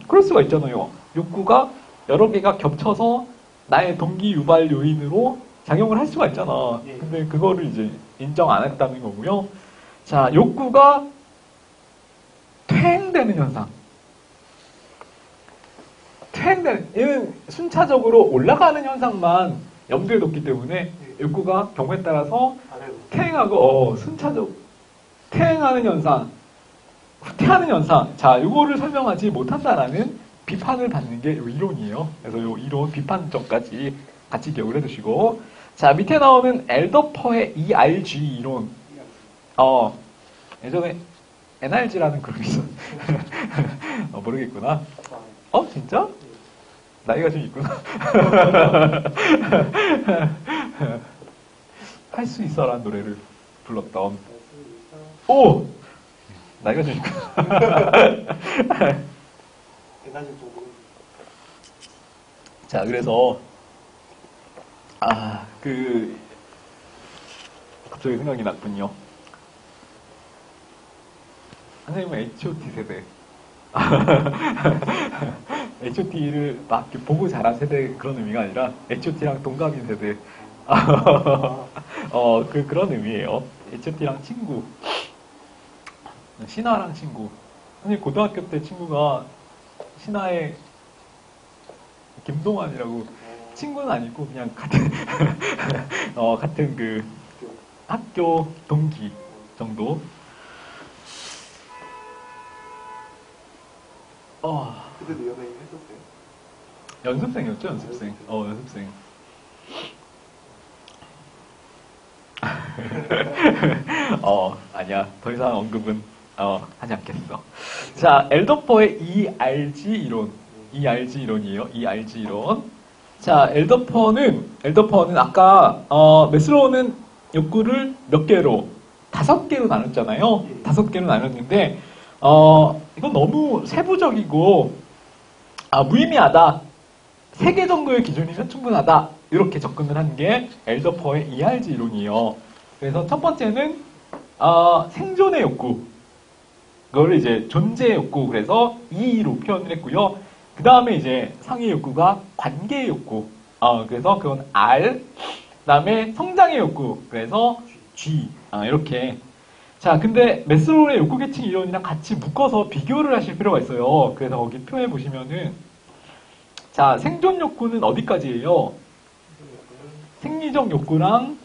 그럴 수가 있잖아요. 욕구가 여러 개가 겹쳐서 나의 동기 유발 요인으로 작용을 할 수가 있잖아. 근데 그거를 이제 인정 안 했다는 거고요. 자, 욕구가 퇴행되는 현상. 얘는 순차적으로 올라가는 현상만 염두에 뒀기 때문에 욕구가 경우에 따라서 퇴행하고 퇴행하는 현상, 후퇴하는 현상. 자, 이거를 설명하지 못한다라는 비판을 받는 게 이 이론이에요. 그래서 이 이론 비판점까지 같이 기억을 해두시고, 자, 밑에 나오는 엘더퍼의 ERG 이론. 예전에 NRG라는 그룹이 있었. 모르겠구나. 진짜? 나이가 좀 있구나. 할 수 있어라는 노래를 불렀던. 오! 나이가 좀 있구나. 자, 그래서, 갑자기 생각이 났군요. 선생님은 H.O.T 세대. H.O.T를 막 이렇게 보고 자란 세대 그런 의미가 아니라 H.O.T랑 동갑인 세대. 그런 의미예요. H.O.T랑 친구. 신화랑 친구. 선생님 고등학교 때 친구가 신화의 김동완이라고 친구는 아니고 그냥 같은 같은 그 학교 동기 정도. 그때도 연예인 했었어요? 연습생이었죠, 연습생. 연습생. 아니야. 더 이상 언급은 하지 않겠어. 자, 엘더퍼의 ERG 이론. ERG 이론이에요. ERG 이론. 자, 엘더퍼는 아까 메슬로우는 욕구를 몇 개로? 5개로 나눴잖아요. 5개로 나눴는데 이건 너무 세부적이고 무의미하다. 3개 정도의 기준이면 충분하다. 이렇게 접근을 하는 게 엘더퍼의 ERG 이론이에요. 그래서 첫 번째는 생존의 욕구. 그걸 이제 존재의 욕구. 그래서 E로 표현을 했고요. 그 다음에 이제 상위 욕구가 관계의 욕구. 그래서 그건 R. 그 다음에 성장의 욕구. 그래서 G. 이렇게. 자, 근데 메슬로우의 욕구 계층 이론이랑 같이 묶어서 비교를 하실 필요가 있어요. 그래서 거기 표에 보시면은, 자, 생존 욕구는 어디까지예요? 생리적 욕구랑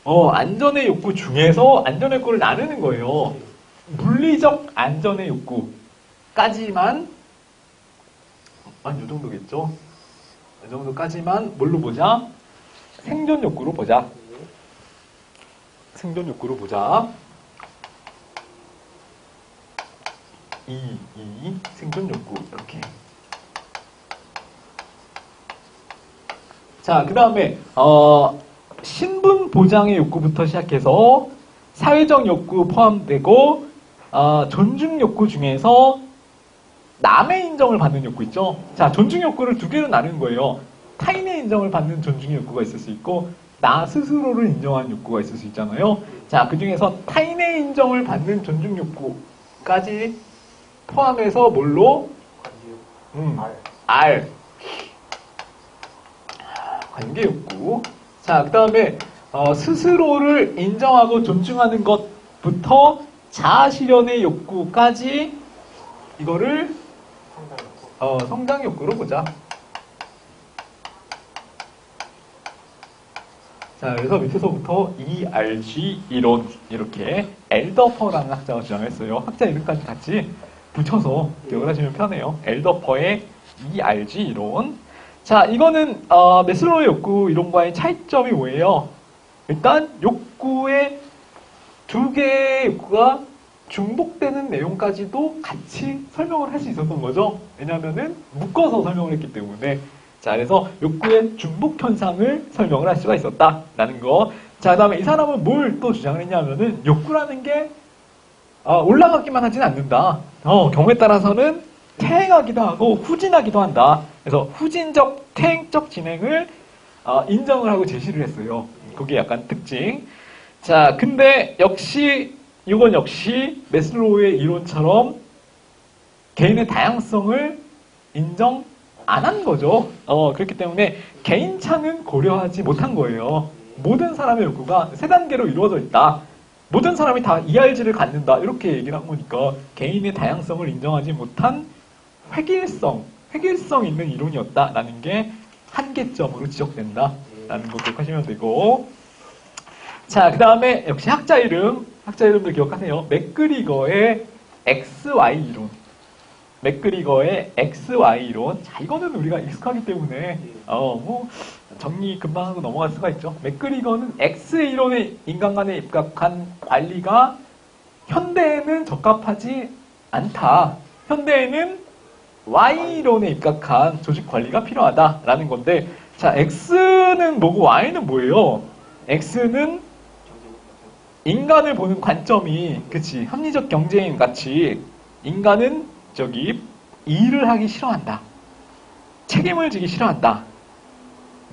안전의 욕구 중에서 안전의 욕구를 나누는 거예요. 물리적 안전의 욕구까지만 이 정도겠죠? 이 정도까지만 뭘로 보자? 생존 욕구로 보자. 생존 욕구로 보자. 생존 욕구 이렇게. 자, 그 다음에 신분 보장의 욕구부터 시작해서 사회적 욕구 포함되고 존중 욕구 중에서 남의 인정을 받는 욕구 있죠. 자, 존중 욕구를 2개로 나누는 거예요. 타인의 인정을 받는 존중의 욕구가 있을 수 있고 나 스스로를 인정하는 욕구가 있을 수 있잖아요. 자, 그 중에서 타인의 인정을 받는 존중 욕구까지 포함해서 뭘로? R. 관계 욕구. 자, 그 다음에 스스로를 인정하고 존중하는 것부터 자아 실현의 욕구까지 이거를 성장 욕구로 보자. 자, 그래서 밑에서부터 ERG 이론 이렇게 엘더퍼라는 학자가 주장했어요. 학자 이름까지 같이 붙여서 기억을 하시면 편해요. 엘더퍼의 ERG 이론. 자, 이거는 메슬로우의 욕구 이론과의 차이점이 뭐예요? 일단 욕구의 2개의 욕구가 중복되는 내용까지도 같이 설명을 할 수 있었던 거죠. 왜냐하면은 묶어서 설명을 했기 때문에. 자, 그래서 욕구의 중복 현상을 설명을 할 수가 있었다라는 거. 자, 그 다음에 이 사람은 뭘 또 주장을 했냐면은 욕구라는 게 올라가기만 하진 않는다. 경우에 따라서는 퇴행하기도 하고 후진하기도 한다. 그래서 후진적, 퇴행적 진행을 인정을 하고 제시를 했어요. 그게 약간 특징. 자, 근데 이건 역시 매슬로우의 이론처럼 개인의 다양성을 인정 안 한 거죠. 그렇기 때문에 개인차는 고려하지 못한 거예요. 모든 사람의 욕구가 세 단계로 이루어져 있다. 모든 사람이 다 ERG를 갖는다. 이렇게 얘기를 한 거니까 개인의 다양성을 인정하지 못한 획일성 있는 이론이었다라는 게 한계점으로 지적된다라는 거 기억하시면 되고, 자, 그 다음에 역시 학자 이름도 기억하세요. 맥그리거의 XY 이론. 맥그리거의 XY 이론. 자, 이거는 우리가 익숙하기 때문에 정리 금방 하고 넘어갈 수가 있죠. 맥그리거는 X 이론의 인간관에 입각한 관리가 현대에는 적합하지 않다. 현대에는 Y 이론에 입각한 조직 관리가 필요하다라는 건데, 자, X는 뭐고 Y는 뭐예요? X는 인간을 보는 관점이, 그치, 합리적 경제인 같이 인간은 일을 하기 싫어한다. 책임을 지기 싫어한다.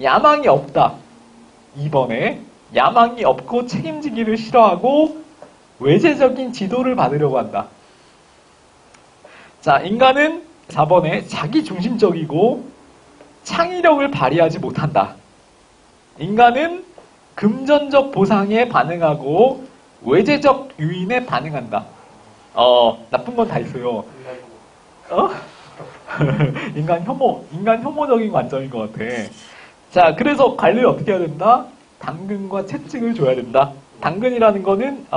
야망이 없다. 2번에 야망이 없고 책임지기를 싫어하고 외재적인 지도를 받으려고 한다. 자, 인간은 4번에 자기 중심적이고 창의력을 발휘하지 못한다. 인간은 금전적 보상에 반응하고 외재적 유인에 반응한다. 나쁜 건 다 있어요. 인간 혐오적인 관점인 것 같아. 자, 그래서 관리를 어떻게 해야 된다? 당근과 채찍을 줘야 된다. 당근이라는 거는,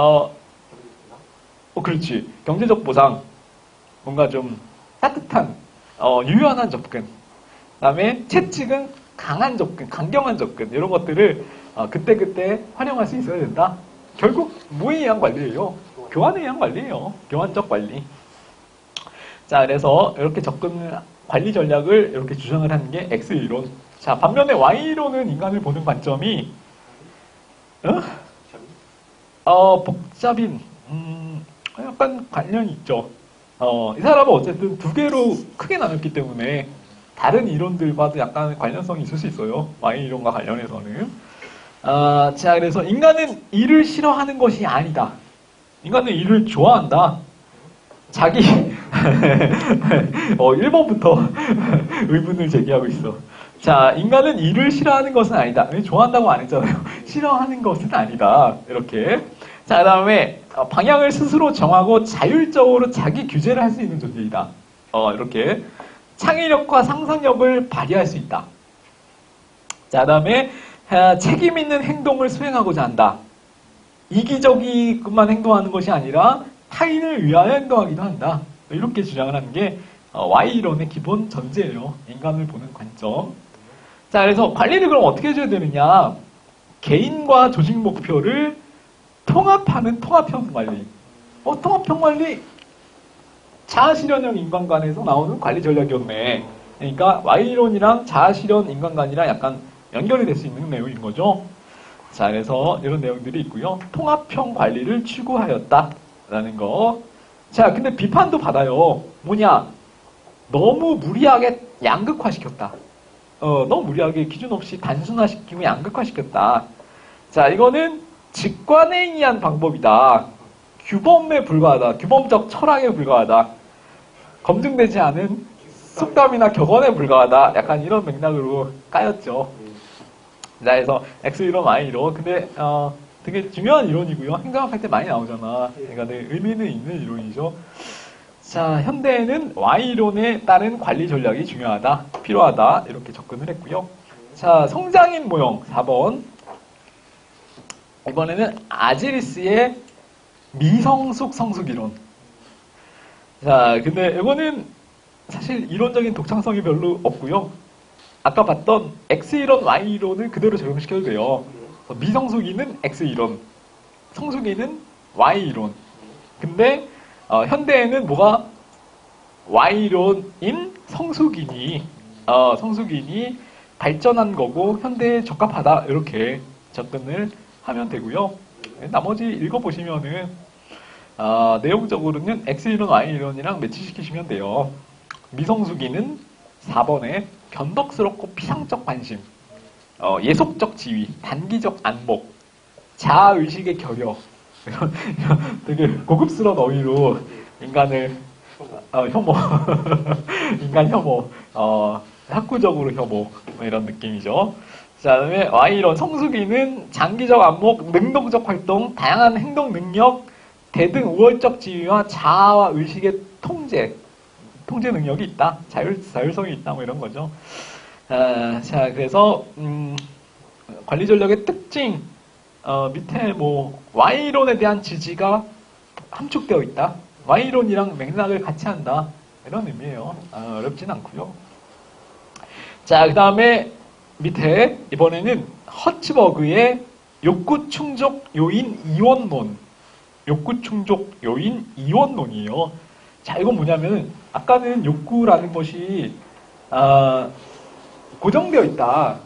그렇지. 경제적 보상. 뭔가 좀 따뜻한, 유연한 접근. 그 다음에 채찍은 강한 접근, 강경한 접근. 이런 것들을 그때그때 활용할 수 있어야 된다. 결국 뭐에 의한 관리예요? 교환에 의한 관리예요. 교환적 관리. 자, 그래서 이렇게 관리 전략을 이렇게 주장을 하는 게 X이론. 자, 반면에 Y이론은 인간을 보는 관점이, 복잡인, 약간 관련이 있죠. 이 사람은 어쨌든 두 개로 크게 나눴기 때문에 다른 이론들과도 약간 관련성이 있을 수 있어요. Y이론과 관련해서는. 자, 그래서 인간은 일을 싫어하는 것이 아니다. 인간은 일을 좋아한다. 1번부터 의문을 제기하고 있어. 자, 인간은 일을 싫어하는 것은 아니다. 좋아한다고 안 했잖아요. 싫어하는 것은 아니다. 이렇게. 자, 그 다음에 방향을 스스로 정하고 자율적으로 자기 규제를 할 수 있는 존재이다. 이렇게. 창의력과 상상력을 발휘할 수 있다. 자, 그 다음에 책임 있는 행동을 수행하고자 한다. 이기적이만 행동하는 것이 아니라 타인을 위하여 행동하기도 한다. 이렇게 주장을 하는 게 Y이론의 기본 전제예요. 인간을 보는 관점. 자, 그래서 관리를 그럼 어떻게 해줘야 되느냐? 개인과 조직 목표를 통합하는 통합형 관리. 통합형 관리? 자아실현형 인간관에서 나오는 관리 전략이었네. 그러니까 Y이론이랑 자아실현 인간관이랑 약간 연결이 될 수 있는 내용인 거죠. 자, 그래서 이런 내용들이 있고요. 통합형 관리를 추구하였다라는 거. 자, 근데 비판도 받아요. 뭐냐? 너무 무리하게 양극화시켰다. 너무 무리하게 기준 없이 단순화시키고 양극화시켰다. 자, 이거는 직관에 의한 방법이다. 규범에 불과하다. 규범적 철학에 불과하다. 검증되지 않은 속담이나 격언에 불과하다. 약간 이런 맥락으로 까였죠. 자, 그래서 X이론, Y이론. 근데 되게 중요한 이론이고요. 행정학할 때 많이 나오잖아. 그러니까 되게 의미는 있는 이론이죠. 자, 현대에는 Y이론에 따른 관리 전략이 중요하다, 필요하다, 이렇게 접근을 했고요. 자, 성장인 모형 4번. 이번에는 아지리스의 미성숙 성숙 이론. 자, 근데 이거는 사실 이론적인 독창성이 별로 없고요. 아까 봤던 X이론, Y이론을 그대로 적용시켜도 돼요. 미성숙이는 X이론, 성숙이는 Y이론. 근데 현대에는 뭐가 Y이론인 성숙인이 발전한 거고 현대에 적합하다, 이렇게 접근을 하면 되고요. 나머지 읽어보시면은 내용적으로는 X이론, Y이론이랑 매치시키시면 돼요. 미성숙이는 4번에 변덕스럽고 피상적 관심, 예속적 지위, 단기적 안목, 자아의식의 결여. 되게 고급스러운 어휘로 인간을 혐오, 인간 혐오, 학구적으로 혐오 뭐 이런 느낌이죠. 자, 그다음에 Y론 성숙이는 장기적 안목, 능동적 활동, 다양한 행동 능력, 대등 우월적 지위와 자아와 의식의 통제 능력이 있다, 자율성이 있다, 뭐 이런 거죠. 자, 그래서 관리 전략의 특징 밑에 뭐 Y론에 대한 지지가 함축되어 있다. Y론이랑 맥락을 같이 한다. 이런 의미예요. 어렵진 않고요. 자, 그 다음에 밑에 이번에는 허츠버그의 욕구 충족 요인 이원론. 욕구 충족 요인 이원론이에요. 자, 이건 뭐냐면 아까는 욕구라는 것이 고정되어 있다.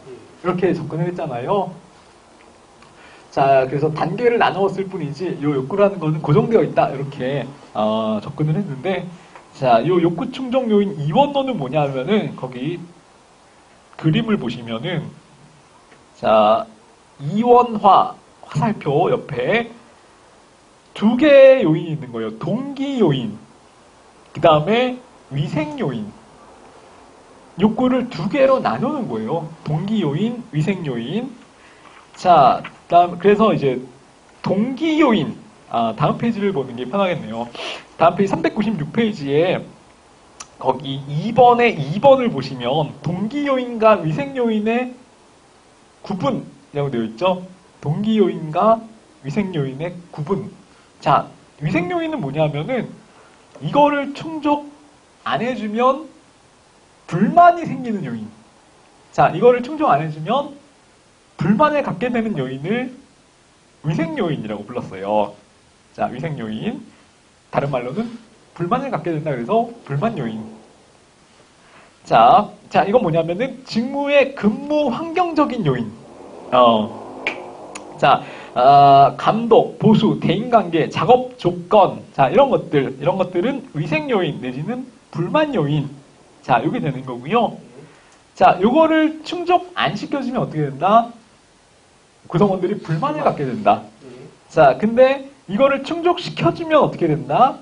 이렇게 접근을 했잖아요. 자, 그래서 단계를 나누었을 뿐이지 이 욕구라는 것은 고정되어 있다. 이렇게 접근을 했는데, 자, 이 욕구 충족 요인 이원론은 뭐냐면은 거기 그림을 보시면은, 자, 이원화 화살표 옆에 두 개의 요인이 있는 거예요. 동기 요인, 그 다음에 위생 요인. 욕구를 두 개로 나누는 거예요. 동기 요인, 위생 요인. 자, 그래서 이제 동기 요인, 다음 페이지를 보는 게 편하겠네요. 다음 페이지 396페이지에 거기 2번을 보시면 동기 요인과 위생 요인의 구분이라고 되어 있죠. 동기 요인과 위생 요인의 구분. 자, 위생 요인은 뭐냐면은 이거를 충족 안 해주면 불만이 생기는 요인. 자, 이거를 충족 안 해주면 불만을 갖게 되는 요인을 위생 요인이라고 불렀어요. 자, 위생 요인. 다른 말로는 불만을 갖게 된다 그래서 불만 요인. 자, 이건 뭐냐면은 직무의 근무 환경적인 요인. 자, 감독, 보수, 대인관계, 작업 조건, 자, 이런 것들은 위생 요인 내지는 불만 요인. 자, 요게 되는 거고요. 자, 요거를 충족 안 시켜주면 어떻게 된다? 구성원들이 불만을 갖게 된다. 자, 근데 이거를 충족시켜주면 어떻게 된다?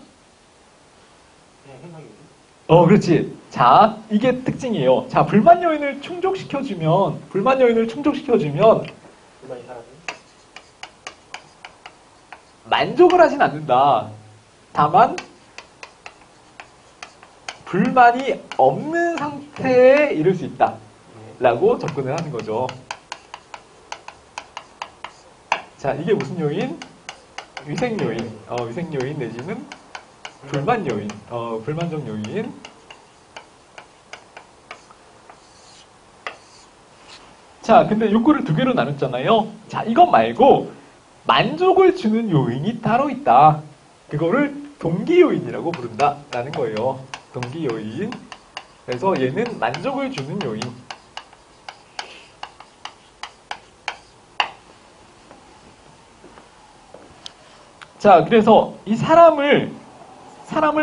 그렇지. 자, 이게 특징이에요. 자, 불만 요인을 충족시켜주면 만족을 하진 않는다. 다만 불만이 없는 상태에 이를 수 있다 라고 접근을 하는 거죠. 자, 이게 무슨 요인? 위생 요인. 위생 요인 내지는 불만 요인. 불만적 요인. 자, 근데 욕구를 두 개로 나눴잖아요. 자, 이것 말고 만족을 주는 요인이 따로 있다. 그거를 동기 요인이라고 부른다라는 거예요. 동기 요인. 그래서 얘는 만족을 주는 요인. 자, 그래서 이 사람을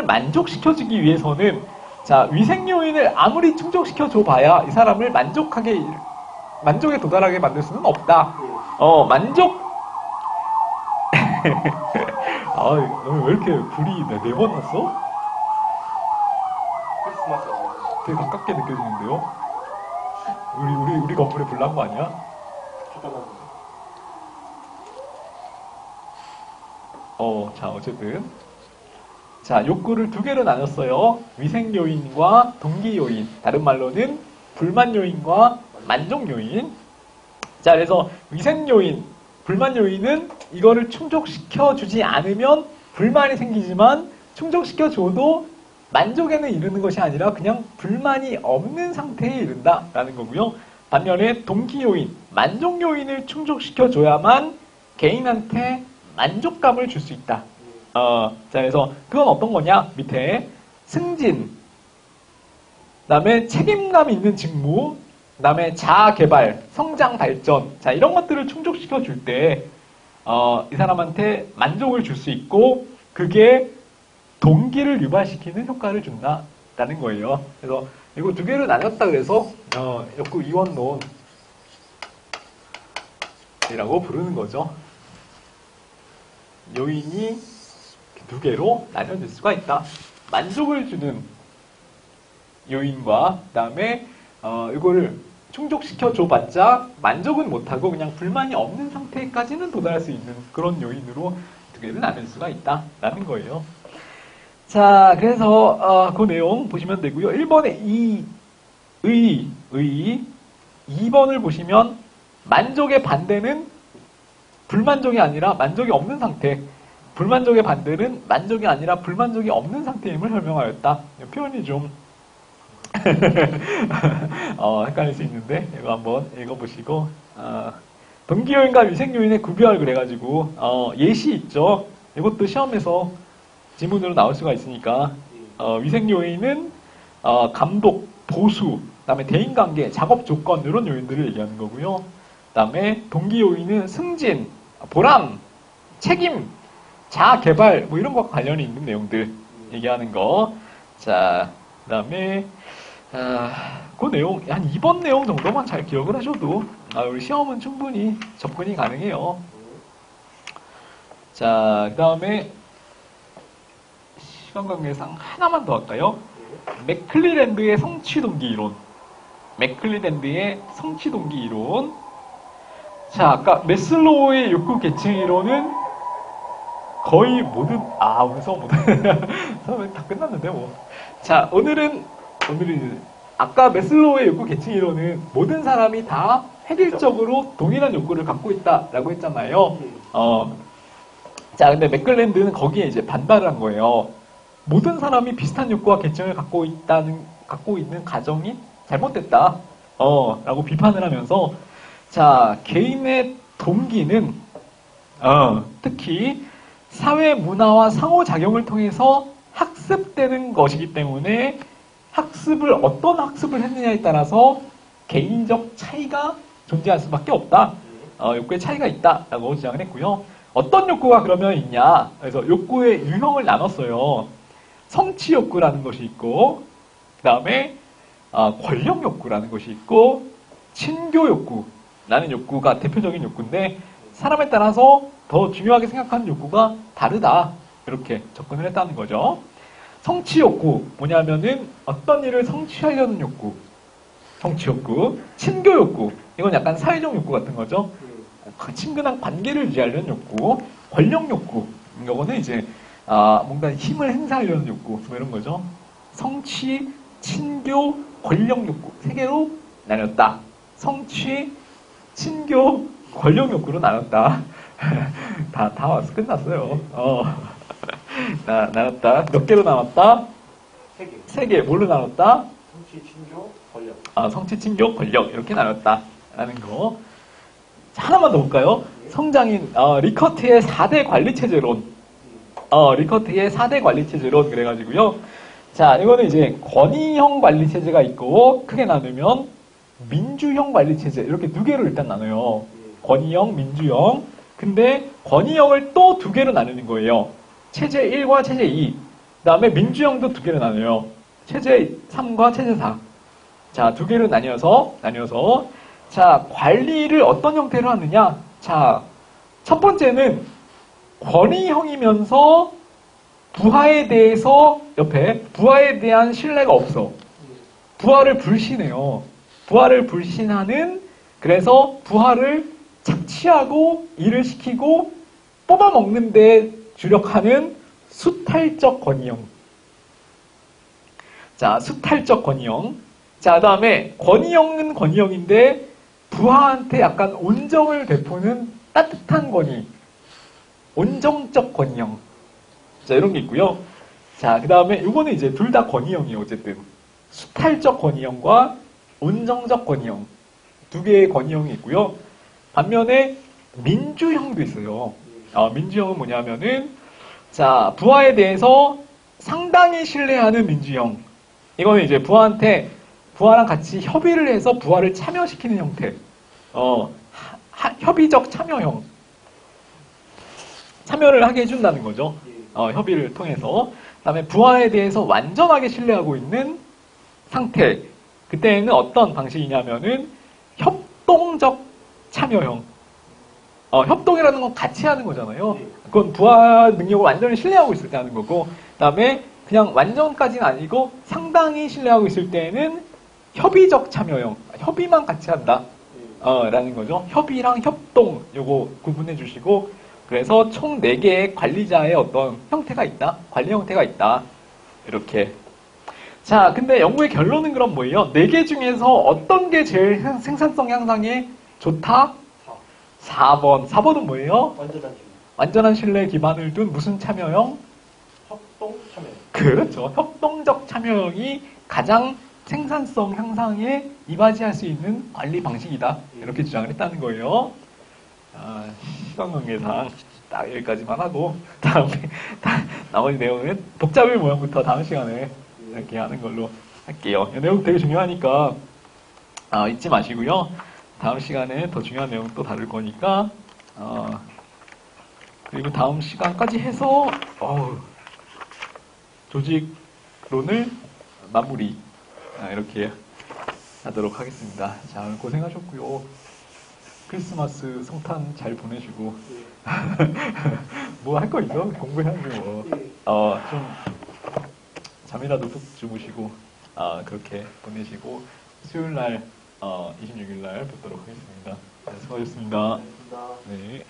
만족시켜주기 위해서는, 자, 위생 요인을 아무리 충족시켜줘 봐야 이 사람을 만족에 도달하게 만들 수는 없다. 만족. 너무 왜 이렇게 불이 4번 났어? 크리스마스. 되게 가깝게 느껴지는데요? 우리 건물에 불 난 거 아니야? 자, 어쨌든. 자, 욕구를 두 개로 나눴어요. 위생 요인과 동기 요인. 다른 말로는 불만 요인과 만족 요인. 자, 그래서 위생 요인, 불만 요인은 이거를 충족시켜주지 않으면 불만이 생기지만 충족시켜줘도 만족에는 이르는 것이 아니라 그냥 불만이 없는 상태에 이른다라는 거고요. 반면에 동기 요인, 만족 요인을 충족시켜줘야만 개인한테 만족감을 줄 수 있다. 자, 그래서 그건 어떤 거냐? 밑에 승진, 그다음에 책임감 있는 직무, 그다음에 자아 개발, 성장 발전, 자, 이런 것들을 충족시켜 줄 때 이 사람한테 만족을 줄 수 있고 그게 동기를 유발시키는 효과를 준다. 라는 거예요. 그래서 이거 두 개를 나눴다 그래서 역구 이원론이라고 부르는 거죠. 요인이 두 개로 나눠질 수가 있다. 만족을 주는 요인과 그다음에 이거를 충족시켜 줘봤자 만족은 못하고 그냥 불만이 없는 상태까지는 도달할 수 있는 그런 요인으로 두 개를 나눌 수가 있다라는 거예요. 자, 그래서 그 내용 보시면 되고요. 1번에 의, 2번을 보시면 만족의 반대는 불만족이 아니라 만족이 없는 상태. 불만족의 반대는 만족이 아니라 불만족이 없는 상태임을 설명하였다. 표현이 좀 헷갈릴 수 있는데 이거 한번 읽어보시고 동기요인과 위생요인의 구별 그래가지고 예시 있죠. 이것도 시험에서 지문으로 나올 수가 있으니까 위생요인은 감독, 보수, 그다음에 대인관계, 작업 조건 이런 요인들을 얘기하는 거고요. 그다음에 동기요인은 승진, 보람, 책임, 자아 개발 뭐 이런 것과 관련이 있는 내용들 얘기하는 거. 자, 그다음에 그 내용 한 2번 내용 정도만 잘 기억을 하셔도 우리 시험은 충분히 접근이 가능해요. 자, 그다음에 시간 관계상 하나만 더 할까요? 맥클리랜드의 성취 동기 이론. 맥클리랜드의 성취 동기 이론. 자, 아까 메슬로우의 욕구 계층 이론은 거의 모든 오늘 수업 못해. 수업이 다 끝났는데 뭐. 자, 오늘은 아까 메슬로우의 욕구 계층 이론은 모든 사람이 다 획일적으로 동일한 욕구를 갖고 있다라고 했잖아요. 자, 근데 맥클랜드는 거기에 이제 반발을 한 거예요. 모든 사람이 비슷한 욕구와 계층을 갖고 있는 가정이 잘못됐다. 라고 비판을 하면서 자, 개인의 동기는 특히 사회 문화와 상호작용을 통해서 학습되는 것이기 때문에 어떤 학습을 했느냐에 따라서 개인적 차이가 존재할 수밖에 없다. 욕구의 차이가 있다라고 주장을 했고요. 어떤 욕구가 그러면 있냐? 그래서 욕구의 유형을 나눴어요. 성취 욕구라는 것이 있고, 그 다음에 권력 욕구라는 것이 있고, 친교 욕구라는 욕구가 대표적인 욕구인데 사람에 따라서 더 중요하게 생각하는 욕구가 다르다. 이렇게 접근을 했다는 거죠. 성취 욕구 뭐냐면은 어떤 일을 성취하려는 욕구, 성취 욕구, 친교 욕구 이건 약간 사회적 욕구 같은 거죠. 친근한 관계를 유지하려는 욕구, 권력 욕구 이거는 이제 뭔가 힘을 행사하려는 욕구 뭐 이런 거죠. 성취, 친교, 권력 욕구 세 개로 나눴다. 성취, 친교, 권력 욕구로 나눴다. 다 와서 끝났어요. 나눴다. 몇 개로 나눴다? 세 개. 뭘로 나눴다? 성취, 친교, 권력. 성취, 친교, 권력. 이렇게 나눴다라는 거. 자, 하나만 더 볼까요? 성장인, 리커트의 4대 관리체제론. 리커트의 4대 관리체제론. 그래가지고요. 자, 이거는 이제 권위형 관리체제가 있고, 크게 나누면 민주형 관리체제. 이렇게 두 개로 일단 나눠요. 권위형, 민주형. 근데 권위형을 또 두 개로 나누는 거예요. 체제 1과 체제 2. 그 다음에 민주형도 두 개로 나눠요. 체제 3과 체제 4. 자, 두 개로 나뉘어서, 자, 관리를 어떤 형태로 하느냐? 자, 첫 번째는 권위형이면서 부하에 대한 신뢰가 없어. 부하를 불신해요. 부하를 불신하는, 그래서 부하를 착취하고 일을 시키고 뽑아먹는 데 주력하는 수탈적 권위형. 자, 수탈적 권위형. 자, 그 다음에 권위형은 권위형인데 부하한테 약간 온정을 베푸는 따뜻한 권위. 온정적 권위형. 자, 이런 게 있고요. 자, 그 다음에 이거는 이제 둘 다 권위형이에요. 어쨌든 수탈적 권위형과 온정적 권위형. 두 개의 권위형이 있고요. 반면에 민주형도 있어요. 민주형은 뭐냐면은 자, 부하에 대해서 상당히 신뢰하는 민주형. 이거는 이제 부하랑 같이 협의를 해서 부하를 참여시키는 형태. 협의적 참여형. 참여를 하게 해준다는 거죠. 협의를 통해서. 그다음에 부하에 대해서 완전하게 신뢰하고 있는 상태. 그때는 어떤 방식이냐면은 협동적 참여형. 협동이라는 건 같이 하는 거잖아요. 네. 그건 부하 능력을 완전히 신뢰하고 있을 때 하는 거고, 그다음에 그냥 완전까지는 아니고 상당히 신뢰하고 있을 때는 협의적 참여형, 협의만 같이 한다. 라는 거죠. 협의랑 협동 요거 구분해 주시고, 그래서 총 4개의 관리자의 어떤 형태가 있다. 관리 형태가 있다. 이렇게. 자, 근데 연구의 결론은 그럼 뭐예요? 4개 중에서 어떤 게 제일 생산성 향상에 좋다? 4번. 4번은 뭐예요? 완전한 지금 완전한 신뢰 기반을 둔 무슨 참여형? 협동 참여. 그렇죠. 협동적 참여형이 가장 생산성 향상에 이바지할 수 있는 관리 방식이다. 이렇게 주장을 했다는 거예요. 시간 관계상 딱 여기까지만 하고 나머지 내용은 복잡일 모형부터 다음 시간에 이렇게 하는 걸로 할게요. 이 내용 되게 중요하니까 잊지 마시고요. 다음 시간에 더 중요한 내용 또 다룰 거니까 그리고 다음 시간까지 해서 조직론을 마무리 이렇게 하도록 하겠습니다. 자, 오늘 고생하셨고요. 크리스마스 성탄 잘 보내시고 뭐 할 거 있어? 공부해야지 뭐. 좀 잠이라도 푹 주무시고 그렇게 보내시고 수요일 날 26일 날 뵙도록 하겠습니다. 네, 수고하셨습니다. 알겠습니다. 네.